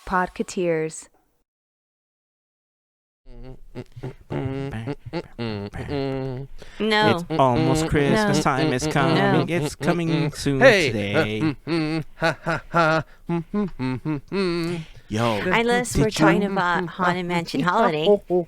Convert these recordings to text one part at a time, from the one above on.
Podketeers. No. It's almost Christmas No. time. It's coming. No. It's coming soon Hey. today. Yo. Unless we're did talking you- about Haunted Mansion Holiday.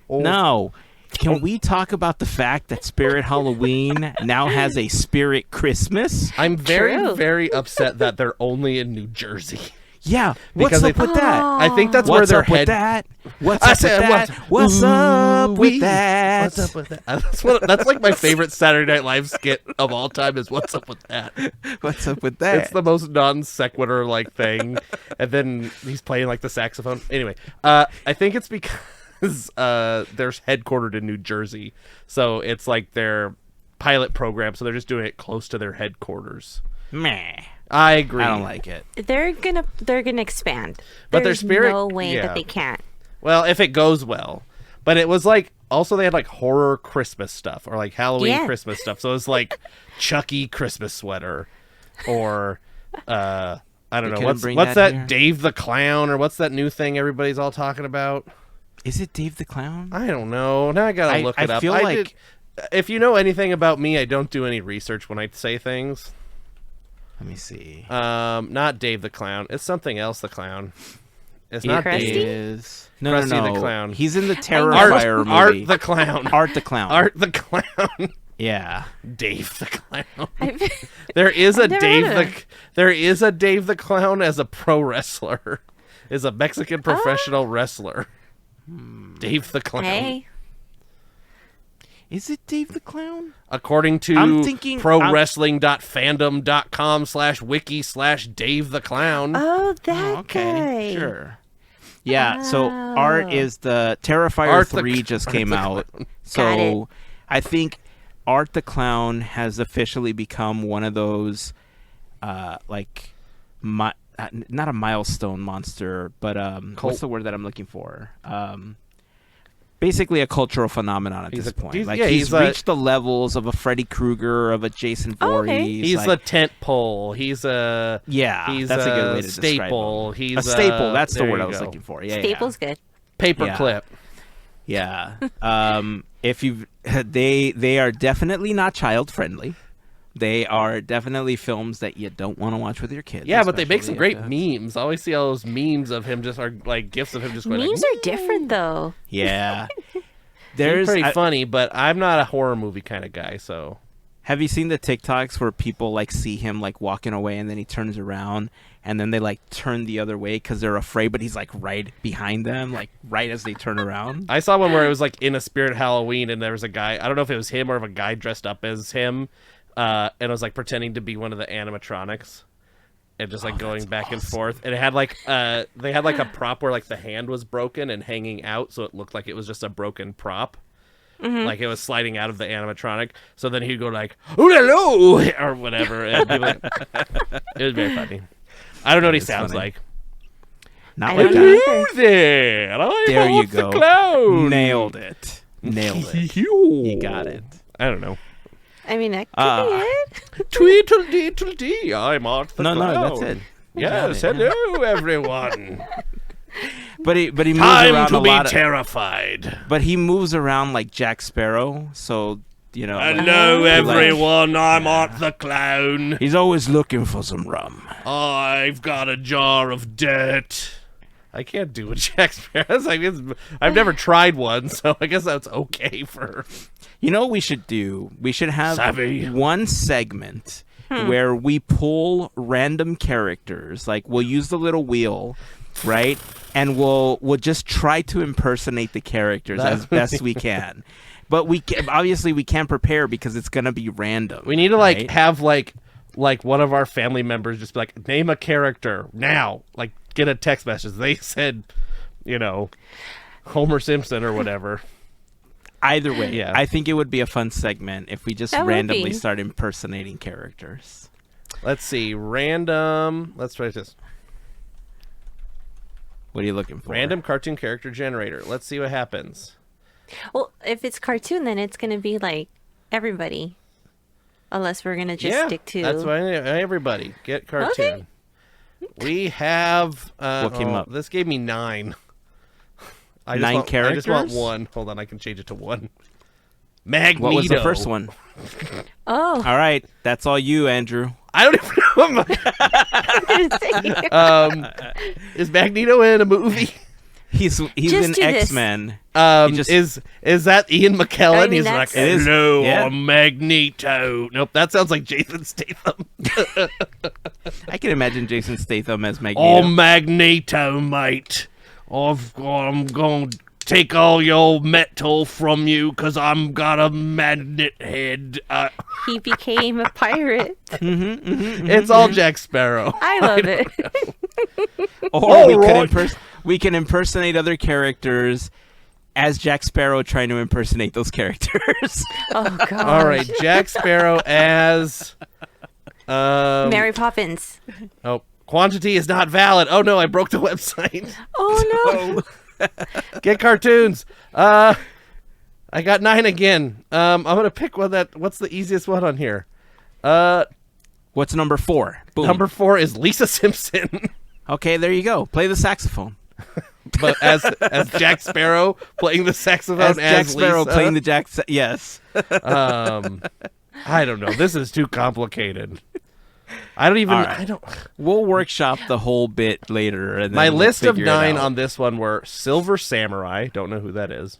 No. Can we talk about the fact that Spirit Halloween now has a Spirit Christmas? I'm very, True. very upset that they're only in New Jersey. Yeah. Because What's up with that? I think that's where What's their up with head. that? What's I up with said, that? What's up with Ooh-wee. that? What's up with that? That's like my favorite Saturday Night Live skit of all time is "What's up with that?" What's up with that? It's the most non sequitur like thing, and then he's playing like the saxophone. Anyway, I think it's because they're headquartered in New Jersey, so it's like their pilot program. So they're just doing it close to their headquarters. Meh. I agree. I don't like it. They're gonna expand. But their There's spirit- no way yeah. that they can't. Well, if it goes well. But it was like, also they had like horror Christmas stuff or like Halloween Yeah. Christmas stuff. So it was like Chucky Christmas sweater or, I don't They know. couldn't bring What's that that here? Dave the Clown or what's that new thing everybody's all talking about? Is it Dave the Clown? I don't know. Now I gotta look it up. feel like if you know anything about me, I don't do any research when I say things. Let me see. Not Dave the Clown. It's something else. The clown. It's It not Krusty? Dave. is no, Krusty no, no. the Clown. He's in the Art, Terrifier movie. Art the Clown. Art the Clown. Art the Clown. Yeah. Dave the Clown. I've- There is a I've never Dave heard of the there is a Dave the Clown as a pro wrestler. Is a Mexican professional wrestler. Dave the Clown. hey, Is it Dave the Clown? According to I'm thinking- prowrestling.fandom.com/wiki/Dave the Clown. oh that Oh, okay. guy. Sure. Yeah, so Oh. Art is the Terrifier Art the 3 just Art came the out. Got So I think Art the Clown has officially become one of those like not a milestone monster, but what's the word that I'm looking for? Basically a cultural phenomenon at this point. He's a- reached the levels of a Freddy Krueger, of a Jason Voorhees. okay. He's like, a tent pole. He's a yeah, that's a good way to staple. describe him. He's a staple. That's the there word you I was go. looking for. Yeah, Staple's good. Paperclip. Yeah. If you they are definitely not child friendly. They are definitely films that you don't want to watch with your kids. Yeah, but they make some especially great if the- memes. I always see all those memes of him just are like gifs of him just going Memes like, are different though. Yeah. They're pretty I- funny, but I'm not a horror movie kind of guy, so Have you seen the TikToks where people like see him like walking away and then he turns around and then they like turn the other way because they're afraid, but he's like right behind them, like right as they turn around. I saw one where it was like in a Spirit Halloween and there was a guy, I don't know if it was him or if a guy dressed up as him, and it was like pretending to be one of the animatronics and just like going back and forth. And it had like they had like a prop where like the hand was broken and hanging out, so it looked like it was just a broken prop. Like it was sliding out of the animatronic. So then he'd go like, "Oh hello," or whatever. And be like, it was very funny. I don't know what he It's sounds funny. like. Not I like don't know. that. Hello there. I'm There you Art the go. Clown. Nailed it. Nailed it. You got it. I don't know. I mean, that could Ah. be it. Tweedledee, I'm Art the No, Clown. that's it. Yes, Got it. hello everyone. But he moves Time around to a be lot. terrified. But he moves around like Jack Sparrow, so you know. like, Hello like- everyone, I'm Art the Clown. he's always looking for some rum. I've got a jar of dirt. I can't do a Jack Sparrow. It's like, I've never tried one, so I guess that's okay for. You know what we should do? We should have Savvy. one segment where we pull random characters. Like we'll use the little wheel, right? And we'll just try to impersonate the characters as best we can. But obviously we can't prepare because it's gonna be random. We need to like right? have like one of our family members just be like, name a character now. Like get a text message. They said, you know, Homer Simpson or whatever. Either way, Yeah. I think it would be a fun segment if we just That would randomly be. start impersonating characters. Let's see. Random. Let's try this. What are you looking for? Random cartoon character generator. Let's see what happens. Well, if it's cartoon, then it's gonna be like everybody, unless we're gonna just stick to. That's why everybody get cartoon. We have. What came up? This gave me 9. Nine characters? I just want 1. Hold on, I can change it to 1. Magneto. What was the first one? Oh. All right, that's all you, Andrew. I don't even know. Is Magneto in a movie? He's Just in do this. X-Men. Is that Ian McKellen? I mean, He's that's- like, It is. hello, Yeah. I'm Magneto. Nope, that sounds like Jason Statham. I can imagine Jason Statham as Magneto. Oh, Magneto, mate. I'm going to take all your metal from you because I'm got a magnet head. He became a pirate. It's all Jack Sparrow. I love it. Or we can impersonate other characters as Jack Sparrow trying to impersonate those characters. Oh god. All right, Jack Sparrow as... Mary Poppins. Oh, quantity is not valid. Oh no, I broke the website. Oh no. Get cartoons. I got 9 again. I'm gonna pick one what's the easiest one on here? What's number 4? Boom. Number 4 is Lisa Simpson. Okay, there you go. Play the saxophone. But as Jack Sparrow playing the saxophone As Jack Sparrow Lisa. playing the yes. I don't know. This is too complicated. I don't even. All right. I don't. We'll workshop the whole bit later. And then My we'll list of figure it 9 out. on this one were Silver Samurai. Don't know who that is.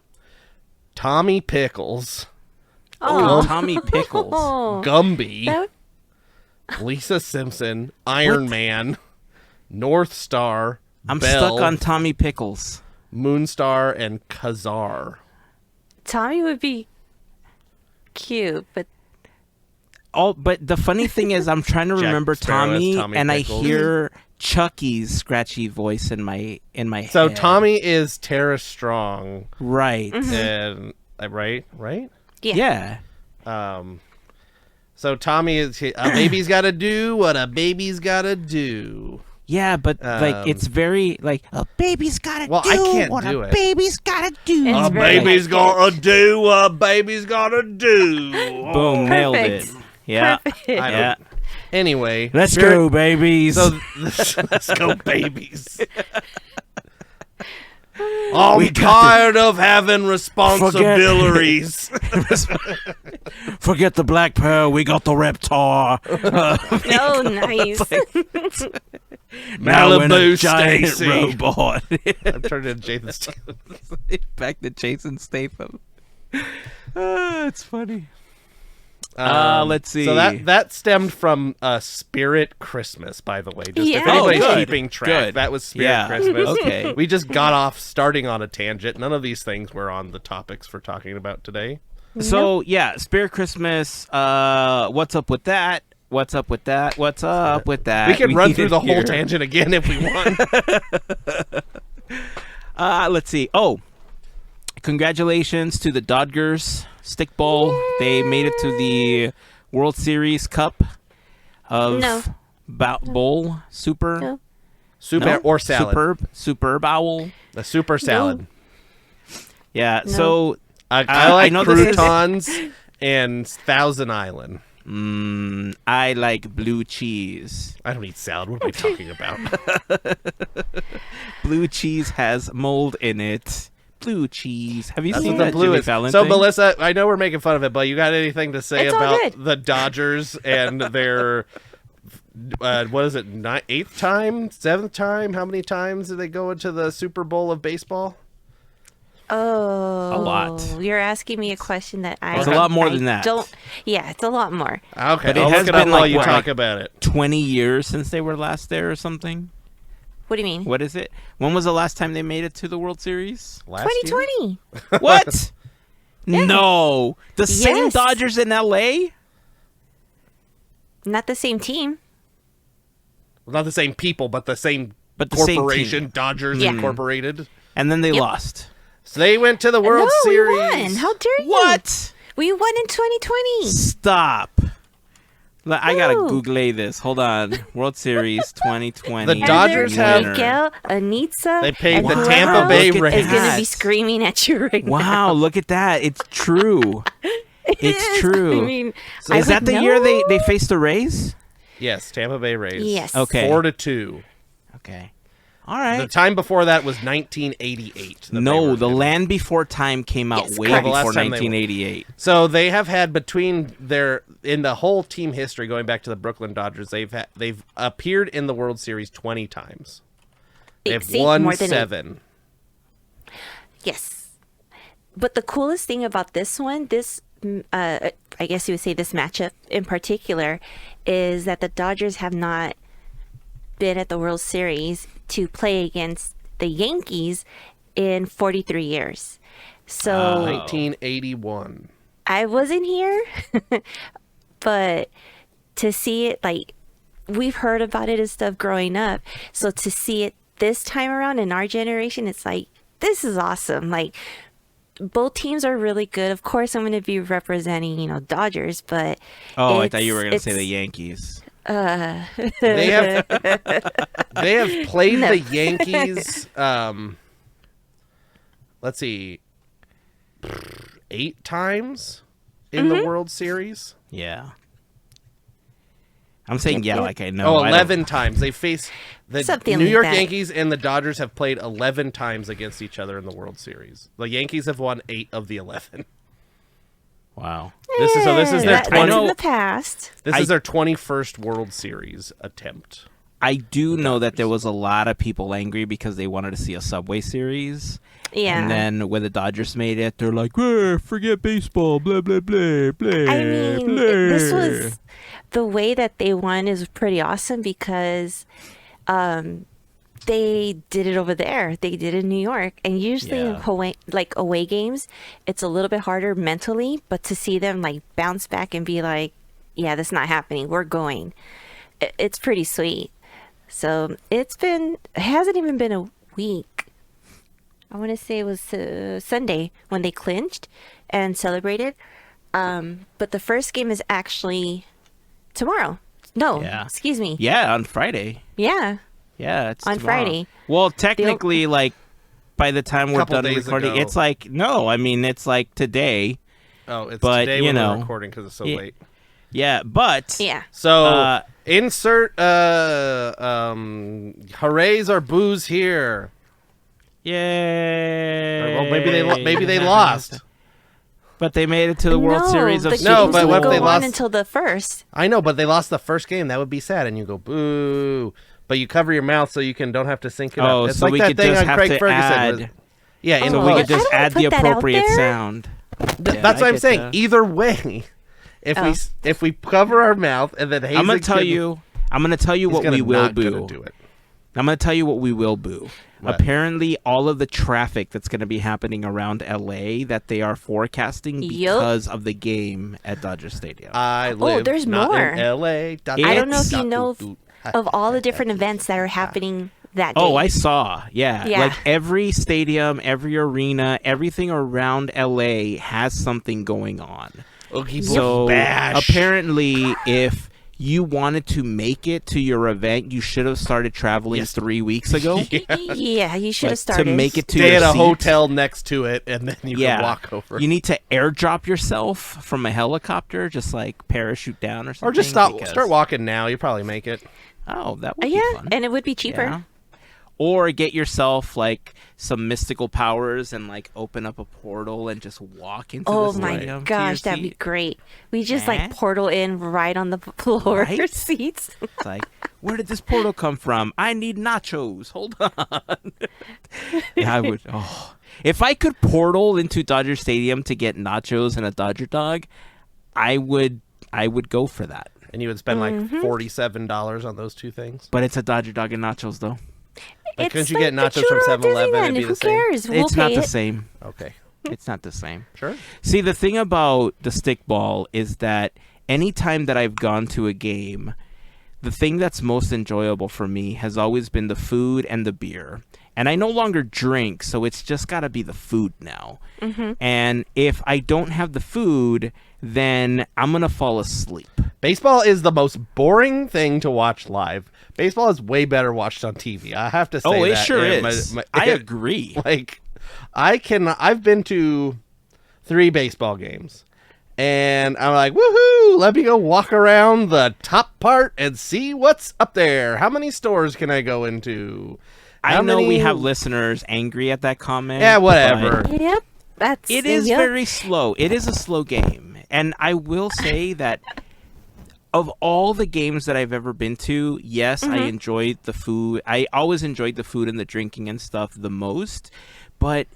Tommy Pickles. Oh, Tommy Pickles. Oh. Gumby. That- Lisa Simpson. Iron Man. North Star. I'm Belle, stuck on Tommy Pickles. Moonstar, and Kazar. Tommy would be cute, but But the funny thing is, I'm trying to Jack remember Sparrow as Tommy, Tommy and Pickles. I hear Chucky's scratchy voice in my head. So Tommy is Tara Strong, right? and right. yeah. Yeah. So Tommy is a baby's got to do what a baby's got to do. Yeah, but like it's very like a baby's gotta Well, do I can't what do a it. baby's gotta do. It's A very baby's hectic. gotta do what a baby's gotta do. Boom, nailed it. Perfect. Yeah, Perfect. I yeah. don't. Anyway, Let's Spirit- go, babies. So let's go, babies. I'm We got tired of having responsibilities. Forget the black pearl. We got the reptar. Oh, nice. Now we're in a Malibu giant Stacy. robot. I'm turning into Jason Statham. Back to Jason Statham. It's funny. Let's see. So that stemmed from Spirit Christmas, by the way. Just Yeah. if anybody's Oh, good. keeping track, Good. that was Spirit Yeah. Christmas. Okay. We just got off starting on a tangent. None of these things were on the topics for talking about today. So yeah, Spirit Christmas. What's up with that? What's up with that? What's up with that? We can run through need the to whole hear. tangent again if we want. Let's see. Oh, congratulations to the Dodgers stickball. They made it to the World Series Cup of No. Bowl. Super. No. Super No? or salad. Superb owl. The super salad. Yeah. No. So I I like know this is- croutons and Thousand Island. I like blue cheese. I don't eat salad. What am I talking about? Blue cheese has mold in it. Blue cheese. Have you That's seen what the that blue Jimmy is. Fallon So, thing? Melissa, I know we're making fun of it, but you got anything to say It's all about good. the Dodgers and their, what is it, 8th time? 7th time? How many times did they go into the Super Bowl of baseball? Oh, A lot. You're asking me a question that I. It's a lot more than that. Don't. Yeah, it's a lot more. Okay, But it I'll has look it up been while like, you what, talk like- about it. 20 years since they were last there or something. What do you mean? What is it? When was the last time they made it to the World Series? Last year? 2020. What? No. The same Yes. Dodgers in LA? Not the same team. Well, not the same people, but the same But the same corporation, team. Dodgers Yeah. Incorporated. And then they Yep. lost. So they went to the World no, Series. we won. How dare you? What? We won in 2020. Stop. I gotta No. Google this. Hold on. World Series 2020. The Dodgers have- Miguel, Anitza, They paid and the whoever Tampa else Bay is going to Rays. be screaming at you right now. Wow, look at that. It's true. It It's is. true. I mean, Is that the would year know. they faced the Rays? Yes, Tampa Bay Rays. Yes. Okay. 4-2. Okay. All right. The time before that was 1988. No, The Land Before Time came out way correct. The last before time they won. 1988. So they have had in the whole team history going back to the Brooklyn Dodgers, they've appeared in the World Series 20 times. They've See, won more than 7. Yes. But the coolest thing about this one, I guess you would say this matchup in particular, is that the Dodgers have not been at the World Series to play against the Yankees in 43 years. So 1981. I wasn't here, but to see it, like, we've heard about it and stuff growing up. So to see it this time around in our generation, it's like, this is awesome. Like, both teams are really good. Of course, I'm going to be representing, Dodgers, but Oh, I thought you were going to say the Yankees. They have played the Yankees. Let's see, 8 times in the World Series. Yeah. I'm saying like I know. Oh, I 11 times. They face the Something New like York that. Yankees and the Dodgers have played 11 times against each other in the World Series. The Yankees have won 8 of the 11. Wow. This is their That's 20. in the past. This is their 21st World Series attempt. I do know that there was a lot of people angry because they wanted to see a Subway Series. Yeah. And then when the Dodgers made it, they're like, forget baseball, blah, blah, blah, blah, I mean, blah. this was the way that they won is pretty awesome because they did it over there. They did it in New York. And usually in away games, it's a little bit harder mentally, but to see them like bounce back and be like, yeah, that's not happening. We're going. It's pretty sweet. So it hasn't even been a week. I want to say it was Sunday when they clinched and celebrated. But the first game is actually tomorrow. No, excuse me. Yeah, on Friday. Yeah. Yeah, it's on tomorrow. Friday. Well, technically, like, by the time we're done days recording, ago. it's like, no, I mean, it's like today. Oh, it's But, today you when know, we're recording because it's so late. Yeah, but... Yeah. So, insert hoorays or boos here. Yay. Well, maybe they lost. But they made it to the World Series of the Softball. games but what if will they go lost- on until the first. I know, but they lost the first game. That would be sad, and you go boo. But you cover your mouth so you don't have to sync it Oh, up. It's so like we that could thing just on have Craig to Ferguson. add... Yeah, So Oh, we I could just don't add the put that out appropriate there. sound. Yeah, that's I what I'm get saying. that. Either way, if we cover our mouth and then Heyzen I'm gonna tell you what we will boo. do it. I'm gonna tell you what we will boo. What? Apparently, all of the traffic that's going to be happening around LA that they are forecasting because of the game at Dodger Stadium. I live there's not more. in LA. I don't know if you know It's- of all the different events that are happening that day. Oh, I saw. Yeah. Yeah. Like every stadium, every arena, everything around LA has something going on. Oogie So Bash. apparently, if you wanted to make it to your event, you should have started traveling 3 weeks ago. Yeah, you should have Like, started. to make it to Stay your at a seat. hotel next to it, and then you can walk over. You need to airdrop yourself from a helicopter, just like parachute down or something. Or just start walking now. You probably make it. Oh, that would be Yeah, fun. and it would be cheaper. Yeah. Or get yourself like some mystical powers and like open up a portal and just walk into Oh the my stadium to your gosh, that'd be seat. great. We just Eh? like portal in right on the floor Right? seats. It's like, where did this portal come from? I need nachos. Hold on. Yeah, I would. Oh, if I could portal into Dodger Stadium to get nachos and a Dodger dog, I would go for that. And you would spend like Mm-hmm. $47 on those two things. But it's a Dodger dog and nachos, though. Like, couldn't It's you get like the nachos from churro at 7-Eleven? Disneyland. It'd be Who the same. cares? We'll It's not pay the it. same. Okay. It's not the same. Sure. See, the thing about the stickball is that anytime that I've gone to a game, the thing that's most enjoyable for me has always been the food and the beer. And I no longer drink, so it's just got to be the food now. Mm-hmm. And if I don't have the food, then I'm going to fall asleep. Baseball is the most boring thing to watch live. Baseball is way better watched on TV. I have to say Oh, it that. sure And is. I agree. Like, I've been to 3 baseball games, And I'm like, woohoo, let me go walk around the top part and see what's up there. How many stores can I go into? I know we have listeners angry at that comment. Yeah, whatever. Yep. It is very slow. It is a slow game. And I will say that of all the games that I've ever been to, yes, I enjoyed the food. I always enjoyed the food and the drinking and stuff the most. But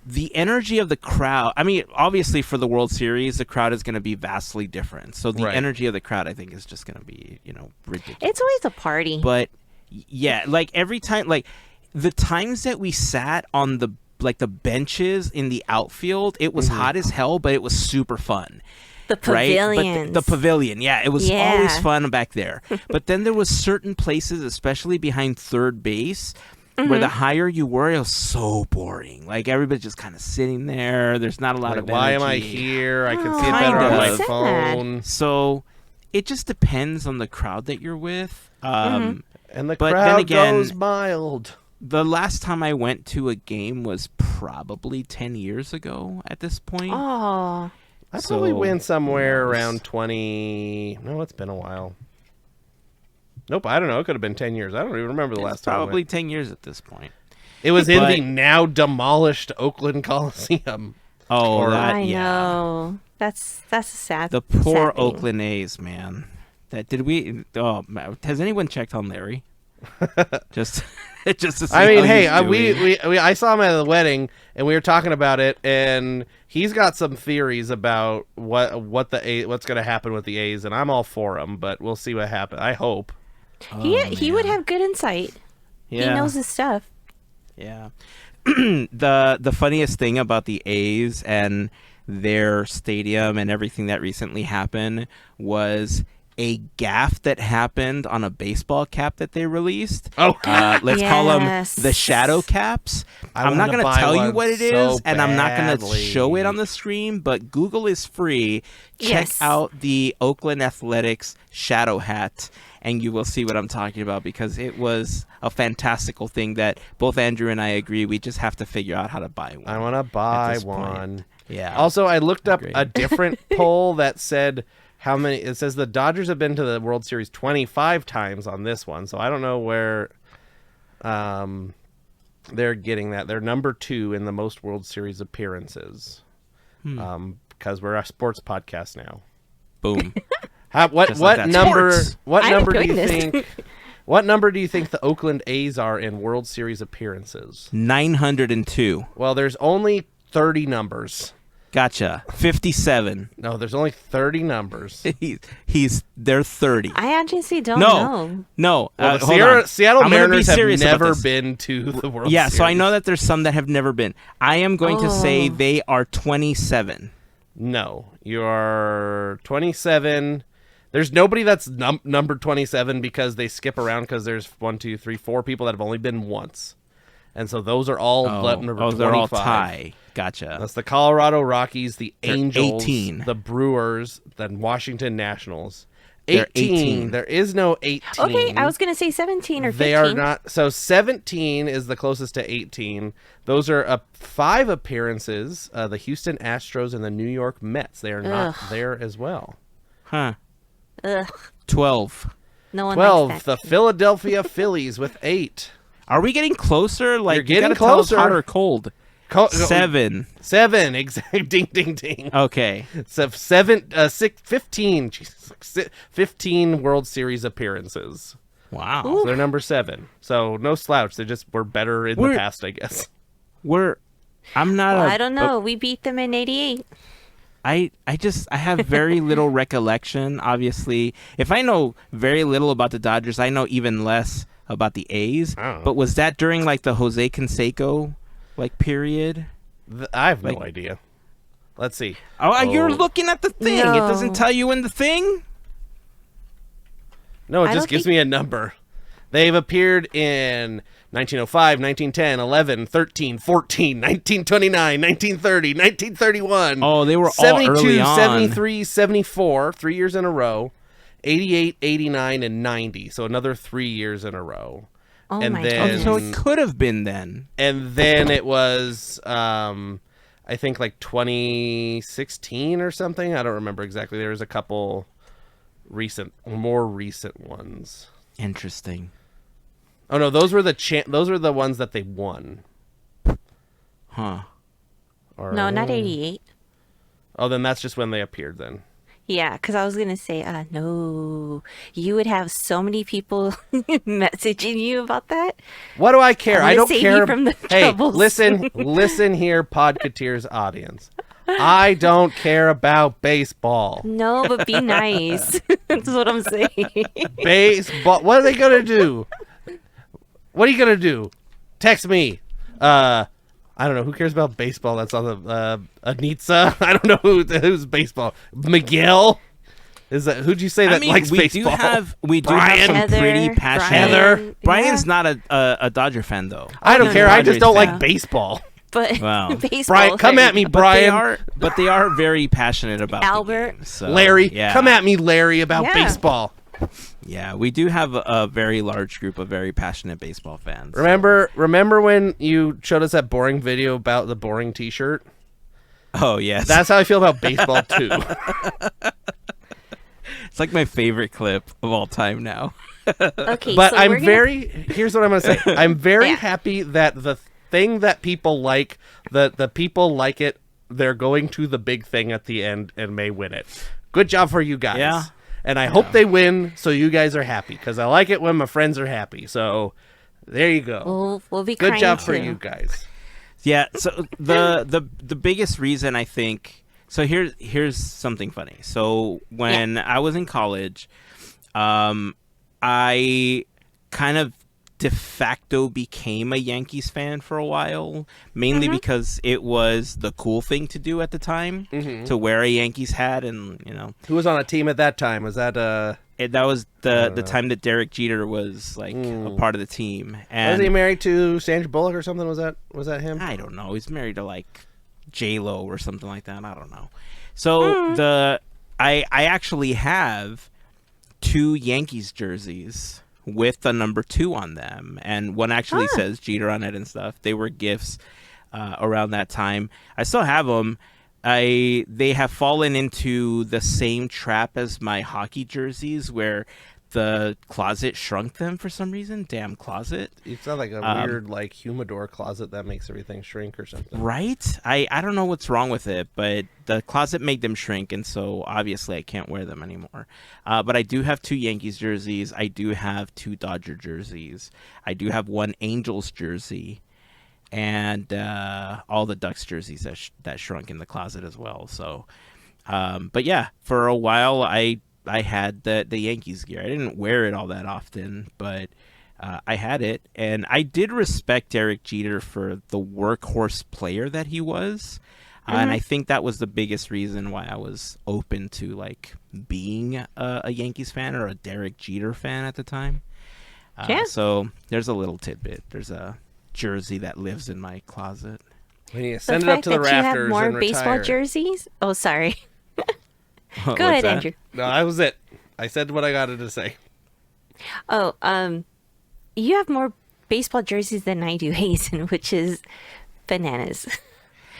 the energy of the crowd, I mean, obviously for the World Series, the crowd is going to be vastly different. So the energy of the crowd, I think, is just going to be, ridiculous. It's always a party. But yeah, like every time, like the times that we sat on the benches in the outfield, it was hot as hell, but it was super fun. The pavilion. Right? But the pavilion, yeah, it was always fun back there. But then there was certain places, especially behind third base, where the higher you were, it was so boring. Like everybody's just kind of sitting there. There's not a lot of energy. Why am I here? I can see it better on my phone. So it just depends on the crowd that you're with. And the crowd goes mild. The last time I went to a game was probably 10 years ago at this point. Oh. I probably went somewhere around 20. No, it's been a while. Nope, I don't know. It could have been 10 years. I don't even remember the last time. Probably 10 years at this point. It was in the now demolished Oakland Coliseum. Oh, I know. That's a sad. The poor sad thing. Oakland A's, man. Has anyone checked on Larry? just to see. I mean, hey, I saw him at the wedding, and we were talking about it, and he's got some theories about what's going to happen with the A's, and I'm all for him, but we'll see what happens. I hope. He would have good insight. Yeah. He knows his stuff. Yeah. The funniest thing about the A's and their stadium and everything that recently happened was a gaffe that happened on a baseball cap that they released. Oh, let's call them the shadow caps. I'm not going to tell you what it is, and I'm not going to show it on the screen, but Google is free. Check out the Oakland Athletics shadow hat, and you will see what I'm talking about, because it was a fantastical thing that both Andrew and I agree we just have to figure out how to buy one. I want to buy one. Yeah. Also, I looked up a different poll that said how many. It says the Dodgers have been to the World Series 25 times on this one, so I don't know where they're getting that. They're number 2 in the most World Series appearances, because we're a sports podcast now. Boom. What number? Sports. What number do you think? What number do you think the Oakland A's are in World Series appearances? 902. Well, there's only 30 numbers. Gotcha. 57. No, there's only 30 numbers. They're 30. I actually don't know. No. Well, the Seattle Mariners have never been to the World Series. Yeah, so I know that there's some that have never been. I am going to say they are 27. No, you are 27. There's nobody that's number 27 because they skip around, because there's 1, 2, 3, 4 people that have only been once. And so those are all number 25. They're all tie. Gotcha. That's the Colorado Rockies, the Angels, 18. the Brewers, the Washington Nationals. They're 18. There is no 18. Okay, I was going to say 17 or 15. They are not. So 17 is the closest to 18. Those are 5 appearances. The Houston Astros and the New York Mets. They are not there as well. Huh. Ugh. 12. No one 12. likes that. The Philadelphia Phillies with 8. Are we getting closer? Like, you're getting you gotta closer. Tell us hot or cold. 7. 7. Exactly. Ding, ding, ding. Okay. So 15. Jesus. 15 World Series appearances. Wow. So they're number 7. So no slouch. They just were better in the past, I guess. I'm not. I don't know. We beat them in '88. I have very little recollection. Obviously, if I know very little about the Dodgers, I know even less about the A's. But was that during like the Jose Canseco period? I have no idea. Let's see. Oh, you're looking at the thing. No. It doesn't tell you in the thing? No, it just gives me a number. They've appeared in 1905, 1910, 11, 13, 14, 1929, 1930, 1931. Oh, they were 72, all early on. 73, 74, 3 years in a row. 88, 89, and 90. So another 3 years in a row. Oh and my then, goodness. So it could have been then. And then it was, I think like 2016 or something. I don't remember exactly. There was a couple more recent ones. Interesting. Oh no, those were the ones that they won. Huh. No, not 88. Oh, then that's just when they appeared then. Yeah, because I was going to say, no, you would have so many people messaging you about that. What do I care? I don't care. From the hey, troubles. listen here, Podketeers audience. I don't care about baseball. No, but be nice. That's what I'm saying. Baseball. What are they going to do? What are you going to do? Text me. I don't know. Who cares about baseball? That's on the Anitza. I don't know who's baseball. Miguel? Who'd you say that likes baseball? We do have some pretty passionate. Heather. Brian's not a Dodger fan though. I don't care. I just don't like baseball. But wow. baseball. Brian, come at me, Brian. But they are very passionate about Albert. the game, so, Larry, yeah. come at me, Larry, about baseball. Yeah, we do have a very large group of very passionate baseball fans. Remember when you showed us that boring video about the boring T-shirt? Oh yes, that's how I feel about baseball too. It's like my favorite clip of all time now. Okay, but so here's what I'm gonna say. I'm very happy that the thing that people like, the people like it. They're going to the big thing at the end and may win it. Good job for you guys. Yeah. And I hope they win so you guys are happy, because I like it when my friends are happy. So there you go. We'll be good job too. for you guys. Yeah. So the biggest reason I think. So here's something funny. So when I was in college, I kind of de facto became a Yankees fan for a while, mainly because it was the cool thing to do at the time, to wear a Yankees hat, and who was on a team at that time? Was that that was the time that Derek Jeter was like a part of the team. And was he married to Sandra Bullock or something? Was that him? I don't know. He's married to like J-Lo or something like that. I don't know. So I actually have 2 Yankees jerseys with the number 2 on them, and one actually says Jeter on it and stuff. They were gifts around that time. I still have them. They have fallen into the same trap as my hockey jerseys, where the closet shrunk them for some reason. Damn closet. It's not like a weird like humidor closet that makes everything shrink or something. Right? I don't know what's wrong with it, but the closet made them shrink, and so obviously I can't wear them anymore. But I do have 2 Yankees jerseys. I do have 2 Dodger jerseys. I do have 1 Angels jersey, and all the Ducks jerseys that shrunk in the closet as well. So, but yeah, for a while I had the Yankees gear. I didn't wear it all that often, but I had it, and I did respect Derek Jeter for the workhorse player that he was, and I think that was the biggest reason why I was open to like being a Yankees fan or a Derek Jeter fan at the time. So there's a little tidbit. There's a jersey that lives in my closet. We need to send it up to the rafters. You have more and baseball retire. jerseys? Oh, sorry. Go What's ahead, that? Andrew. No, that was it. I said what I got to say. Oh, you have more baseball jerseys than I do, Heyzen, which is bananas.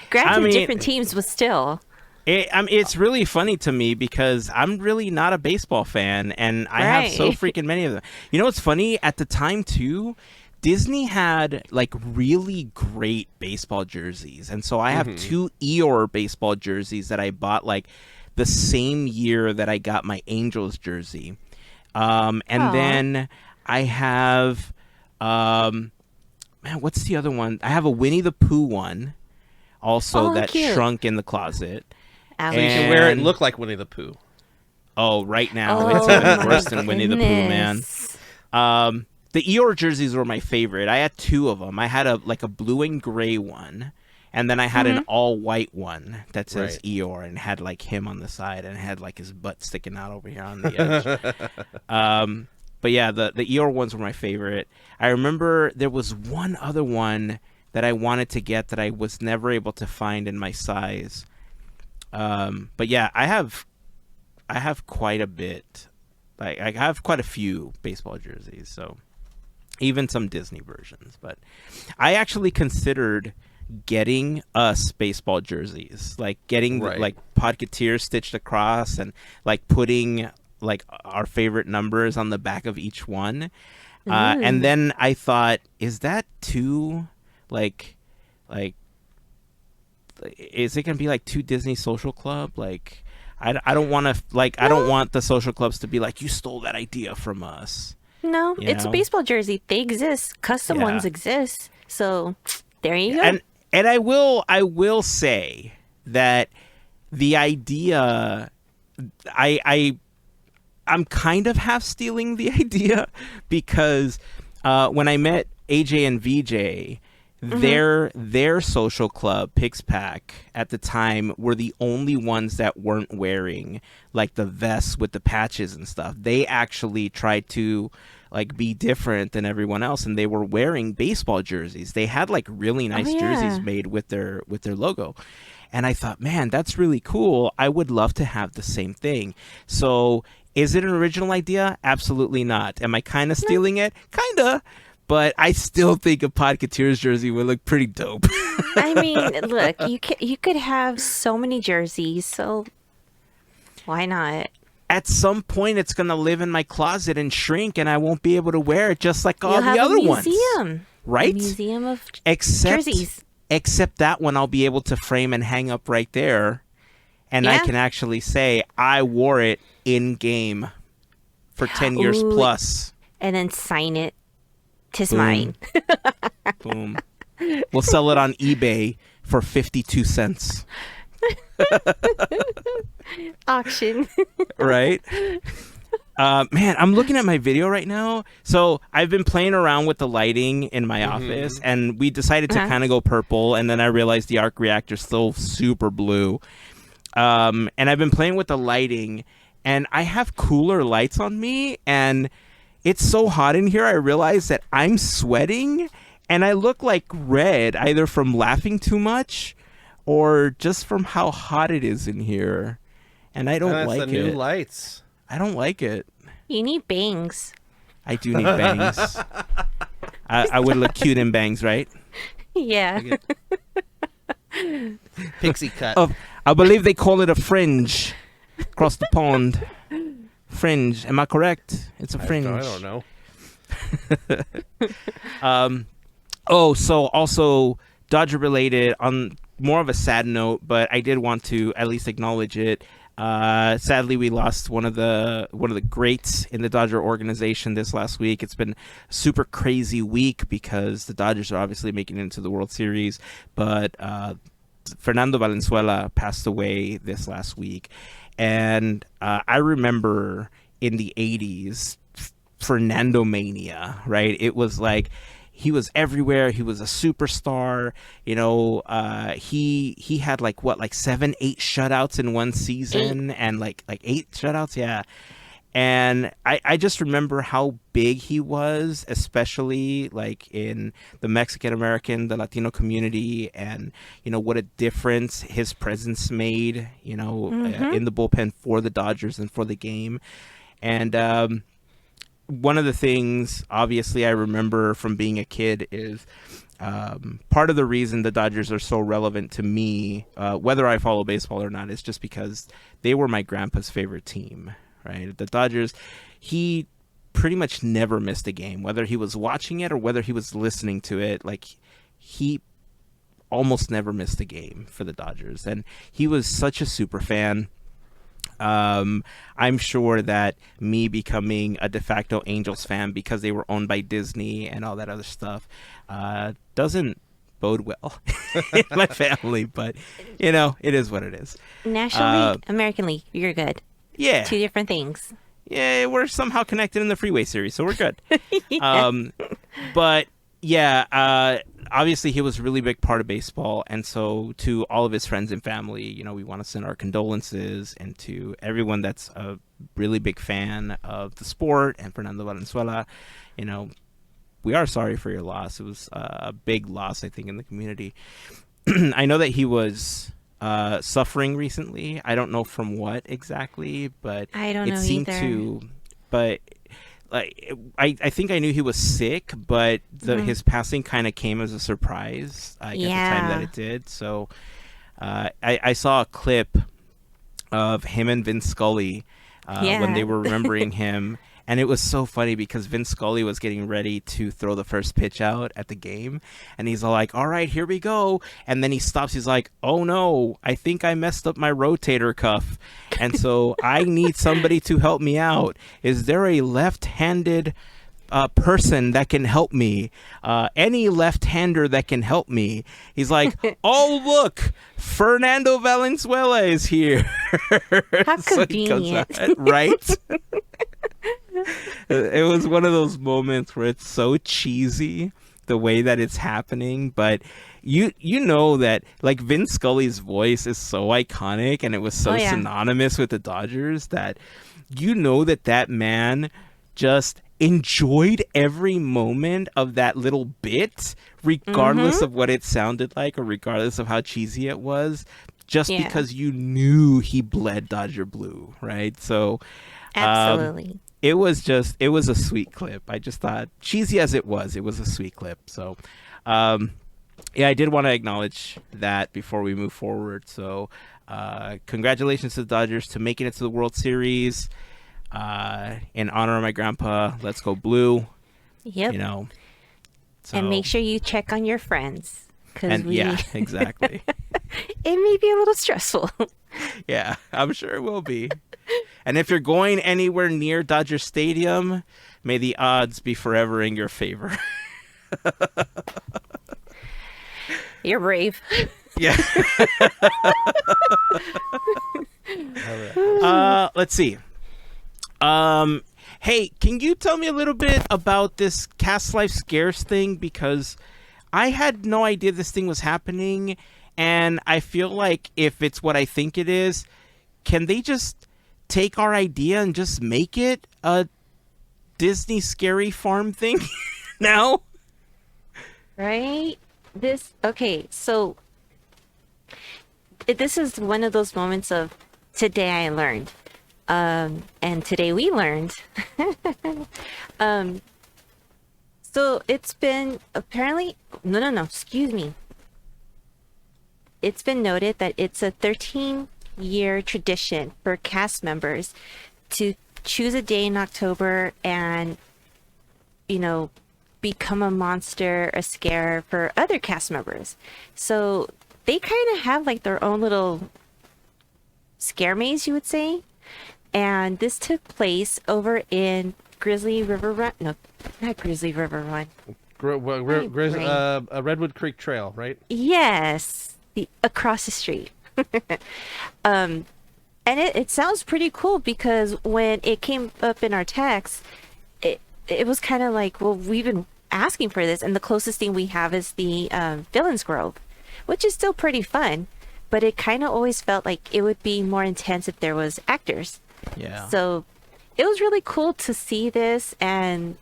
Granted, different teams, but still. It's really funny to me because I'm really not a baseball fan, and I have so freaking many of them. You know what's funny? At the time, too, Disney had like really great baseball jerseys, and so I have 2 Eeyore baseball jerseys that I bought like the same year that I got my Angels jersey. And then I have what's the other one? I have a Winnie the Pooh one also that shrunk in the closet. Ouch. So you can wear it and look like Winnie the Pooh. Oh, right now it's even worse than Winnie the Pooh, man. The Eeyore jerseys were my favorite. I had 2 of them. I had a blue and gray one, and then I had an all white one that says Eeyore and had like him on the side and had like his butt sticking out over here on the edge. But yeah, the Eeyore ones were my favorite. I remember there was one other one that I wanted to get that I was never able to find in my size. But yeah, I have quite a bit. Like I have quite a few baseball jerseys, so even some Disney versions. But I actually considered getting us baseball jerseys, like getting like Podketeers stitched across, and like putting like our favorite numbers on the back of each one. And then I thought, is that too like is it gonna be like too Disney Social Club? Like I don't want to I don't want the social clubs to be like, you stole that idea from us. No, it's a baseball jersey. They exist. Custom ones exist. So there you go. And I will say that the idea, I'm kind of half stealing the idea, because when I met AJ and VJ, their social club, Pix Pack, at the time were the only ones that weren't wearing like the vests with the patches and stuff. They actually tried to like be different than everyone else, and they were wearing baseball jerseys. They had like really nice jerseys made with their logo. And I thought, man, that's really cool. I would love to have the same thing. So is it an original idea? Absolutely not. Am I kind of stealing it? Kind of. But I still think a Podketeers jersey would look pretty dope. I mean, look, you could have so many jerseys, so why not? At some point, it's going to live in my closet and shrink, and I won't be able to wear it just like all You'll the have other a ones. museum. Right? A museum of jerseys. Except that one I'll be able to frame and hang up right there, and I can actually say I wore it in game for 10 years plus. And then sign it. 'Tis mine. Boom. We'll sell it on eBay for 52 cents. Auction. Right? Man, I'm looking at my video right now. So I've been playing around with the lighting in my office, and we decided to kind of go purple, and then I realized the arc reactor's still super blue. And I've been playing with the lighting, and I have cooler lights on me, and it's so hot in here, I realize that I'm sweating, and I look like red, either from laughing too much or just from how hot it is in here. And I don't like it. That's the new lights. I don't like it. You need bangs. I do need bangs. I would look cute in bangs, right? Yeah. Pixie cut. Oh, I believe they call it a fringe across the pond. Fringe. Am I correct? It's a fringe. I don't know. So also Dodger related, on more of a sad note, but I did want to at least acknowledge it. Sadly, we lost one of the greats in the Dodger organization this last week. It's been a super crazy week because the Dodgers are obviously making it into the World Series, but Fernando Valenzuela passed away this last week. And I remember in the 80s, Fernando Mania, right? It was like he was everywhere. He was a superstar. You know, he had like 7, 8 shutouts in one season, and like 8 shutouts, yeah. And I just remember how big he was, especially like in the Mexican American, the Latino community, and, you know, what a difference his presence made, you know, in the bullpen for the Dodgers and for the game. And one of the things, obviously, I remember from being a kid is part of the reason the Dodgers are so relevant to me, whether I follow baseball or not, is just because they were my grandpa's favorite team. Right, the Dodgers, he pretty much never missed a game, whether he was watching it or whether he was listening to it. Like, he almost never missed a game for the Dodgers, and he was such a super fan. I'm sure that me becoming a de facto Angels fan because they were owned by Disney and all that other stuff doesn't bode well in my family, but, you know, it is what it is. National League, American League, you're good. Yeah. 2 different things. Yeah, we're somehow connected in the Freeway series, so we're good. But yeah, obviously he was a really big part of baseball, and so to all of his friends and family, you know, we want to send our condolences, and to everyone that's a really big fan of the sport and Fernando Valenzuela, you know, we are sorry for your loss. It was a big loss, I think, in the community. I know that he was suffering recently. I don't know from what exactly, but I don't it know seemed either. to. But I think I knew he was sick, but his passing kind of came as a surprise at the time that it did. So I saw a clip of him and Vince Scully when they were remembering him. And it was so funny because Vince Scully was getting ready to throw the first pitch out at the game. And he's all like, all right, here we go. And then he stops. He's like, oh, no, I think I messed up my rotator cuff. And so I need somebody to help me out. Is there a left-handed person that can help me? Any left-hander that can help me? He's like, oh, look, Fernando Valenzuela is here. How convenient. Right? It was one of those moments where it's so cheesy the way that it's happening, but you know that like Vince Scully's voice is so iconic and it was so synonymous with the Dodgers that you know that man just enjoyed every moment of that little bit, regardless of what it sounded like or regardless of how cheesy it was, just because you knew he bled Dodger blue, right? So absolutely. It was a sweet clip. I just thought, cheesy as it was a sweet clip. So, I did want to acknowledge that before we move forward. So, congratulations to the Dodgers to making it to the World Series. In honor of my grandpa, let's go blue. Yep. You know. So, and make sure you check on your friends. Yeah, exactly. It may be a little stressful. Yeah, I'm sure it will be. And if you're going anywhere near Dodger Stadium, may the odds be forever in your favor. You're brave. Yeah. Let's see. Hey, can you tell me a little bit about this Cast Life Scares thing? Because I had no idea this thing was happening, and I feel like if it's what I think it is, can they just take our idea and just make it a Disney scary farm thing now? Right? So this is one of those moments of today I learned. And today we learned. So it's been apparently, excuse me. It's been noted that it's a 13-year tradition for cast members to choose a day in October and, become a monster, a scare for other cast members. So they kind of have like their own little scare maze, you would say. And this took place over in Grizzly River Run. No, not Grizzly River Run. Redwood Creek Trail, right? Yes, across the street. And it sounds pretty cool because when it came up in our text, it was kind of like, well, we've been asking for this, and the closest thing we have is the Villains Grove, which is still pretty fun, but it kind of always felt like it would be more intense if there was actors. Yeah. So it was really cool to see this and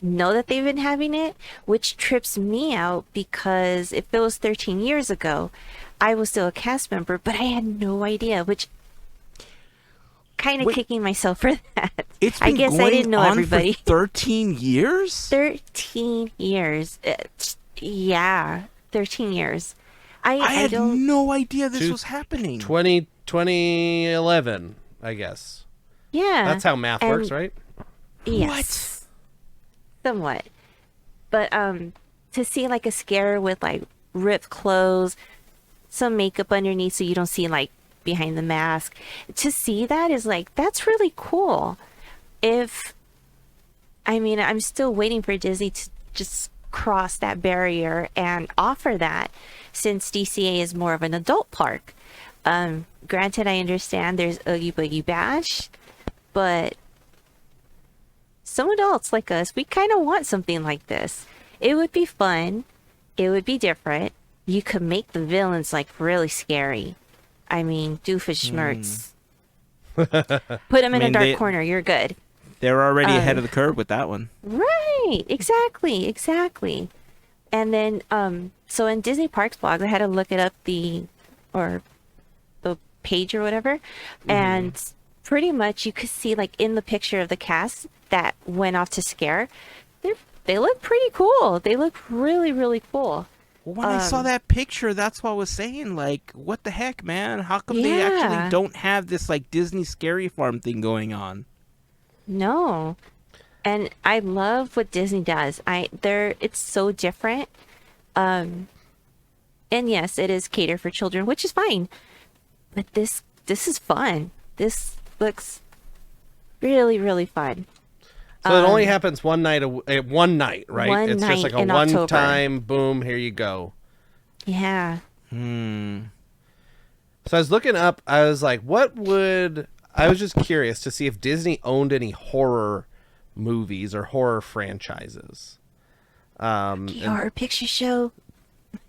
know that they've been having it, which trips me out because if it was 13 years ago, I was still a cast member, but I had no idea, which kind of kicking myself for that. It's been I guess going I didn't know on everybody. For 13 years? 13 years. Yeah, 13 years. I had don't... no idea this was happening. 2011, I guess. Yeah. That's how math works, right? Yes. Somewhat. But to see like a scare with like ripped clothes, some makeup underneath so you don't see like behind the mask, to see that is like, that's really cool. I'm still waiting for Disney to just cross that barrier and offer that, since DCA is more of an adult park. Granted, I understand there's Oogie Boogie Bash, but some adults like us, we kind of want something like this. It would be fun. It would be different. You could make the villains like really scary. I mean, Doofenshmirtz. Put them in a dark corner. You're good. They're already ahead of the curve with that one. Right. Exactly. And then, so in Disney Parks blog, I had to look it up the page or whatever. And pretty much you could see like in the picture of the cast that went off to scare, they look pretty cool. They look really, really cool. Well, when I saw that picture, that's what I was saying. Like, what the heck, man? How come they actually don't have this like Disney Scary Farm thing going on? No. And I love what Disney does. It's so different. And yes, it is catered for children, which is fine. But this is fun. This looks really, really fun. So it only happens one night, right? It's just like a one-time, boom, here you go. Yeah. So I was looking up, I was like, I was just curious to see if Disney owned any horror movies or horror franchises. The horror picture show.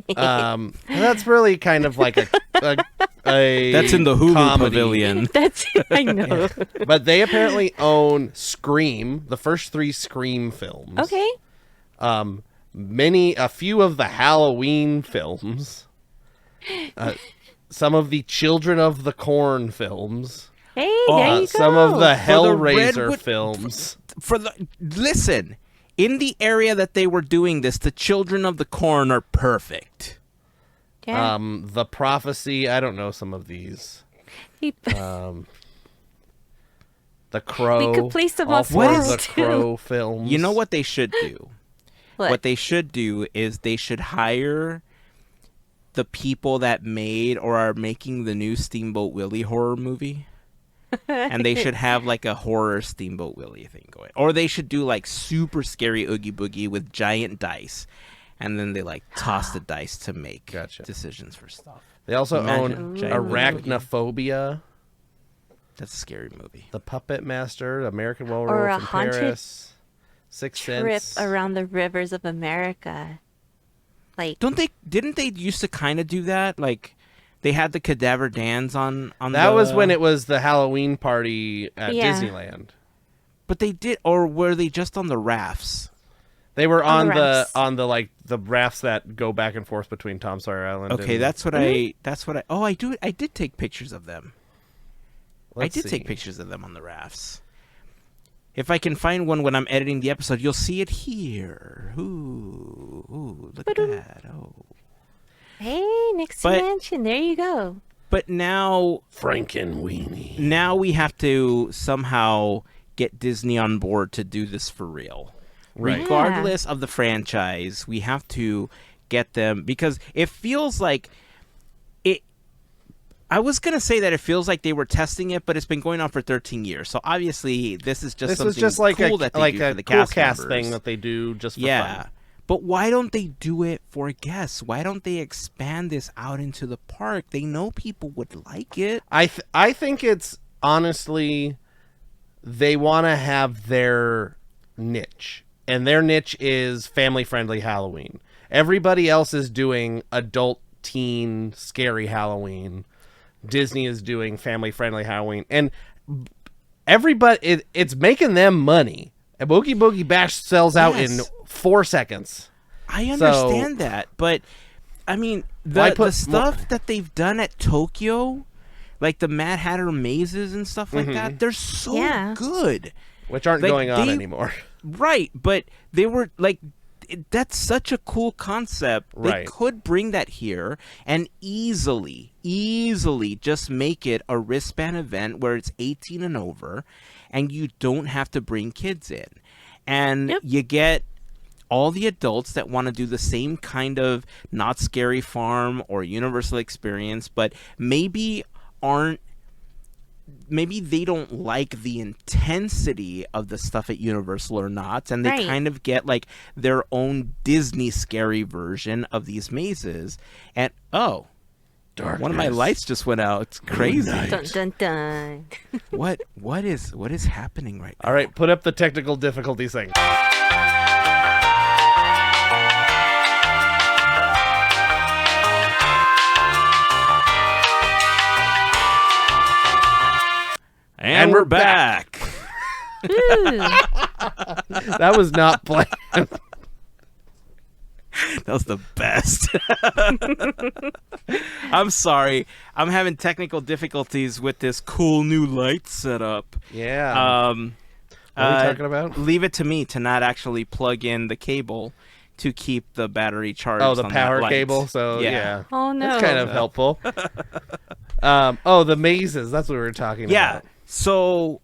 That's really kind of like a that's in the Hulu comedy. pavilion. I know. But they apparently own Scream, the first 3 Scream films. Okay. A few of the Halloween films. Some of the Children of the Corn films. Hey, there you go. Some of the Hellraiser Redwood films. Listen, in the area that they were doing this, the Children of the Corn are perfect. Yeah. The Prophecy, I don't know some of these. The Crow. We could play some all of four of those the too. Crow films. You know what they should do? What they should do is they should hire the people that made or are making the new Steamboat Willie horror movie. And they should have like a horror Steamboat Willie thing going. Or they should do like super scary Oogie Boogie with giant dice. And then they like toss the dice to make decisions for stuff. They also own giant Arachnophobia. That's a scary movie. The Puppet Master, American Or Werewolf a in haunted Paris. Sixth trip Sense. around the rivers of America. Like, Didn't they used to kind of do that? Like, they had the Cadaver Dans on that was when it was the Halloween party at Disneyland. But they did, or were they just on the rafts? They were on rafts. the rafts that go back and forth between Tom Sawyer Island. Okay, that's what I did take pictures of them. Let's take see. pictures of them on the rafts. If I can find one when I'm editing the episode, you'll see it here. Ooh, look at that. Oh. hey, next to mansion. There you go. But now Frankenweenie. Now we have to somehow get Disney on board to do this for real. Right. Regardless of the franchise, we have to get them, because it feels like it. I was going to say that it feels like they were testing it, but it's been going on for 13 years. So obviously this is just something like cool a, that they like do a for the cool cast members. thing that they do just for fun. But why don't they do it for guests? Why don't they expand this out into the park? They know people would like it. I think it's honestly they want to have their niche. And their niche is family-friendly Halloween. Everybody else is doing adult, teen, scary Halloween. Disney is doing family-friendly Halloween. And everybody, it's making them money. And Boogie Boogie Bash sells out in 4 seconds. I understand that. But, I mean, the stuff that they've done at Tokyo, like the Mad Hatter mazes and stuff like that, they're so good. Which aren't going on anymore. Right, but they were like, that's such a cool concept. Right. They could bring that here and easily just make it a wristband event where it's 18 and over and you don't have to bring kids in. And you get all the adults that want to do the same kind of Not Scary Farm or Universal experience, but maybe they don't like the intensity of the stuff at Universal or not, and they kind of get like their own Disney scary version of these mazes. And Darkness. One of my lights just went out. It's crazy. Dun, dun, dun. What is happening right now? All right, put up the technical difficulty thing. And we're back. That was not planned. That was the best. I'm sorry. I'm having technical difficulties with this cool new light setup. Yeah. What are we talking about? Leave it to me to not actually plug in the cable to keep the battery charged. Oh, the on power that light. cable. So yeah. Oh no. That's kind of helpful. The mazes. That's what we were talking about. So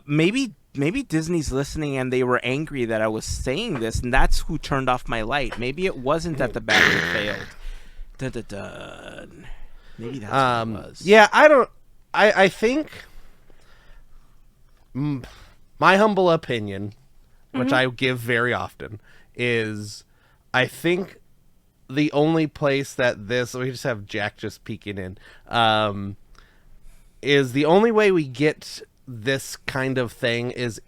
maybe Disney's listening and they were angry that I was saying this, and that's who turned off my light. Maybe it wasn't that the battery failed. Dun, dun, dun. Maybe that's what it was. Yeah, I think my humble opinion, which I give very often, is I think the only place that this, we just have Jack just peeking in, is the only way we get this kind of thing is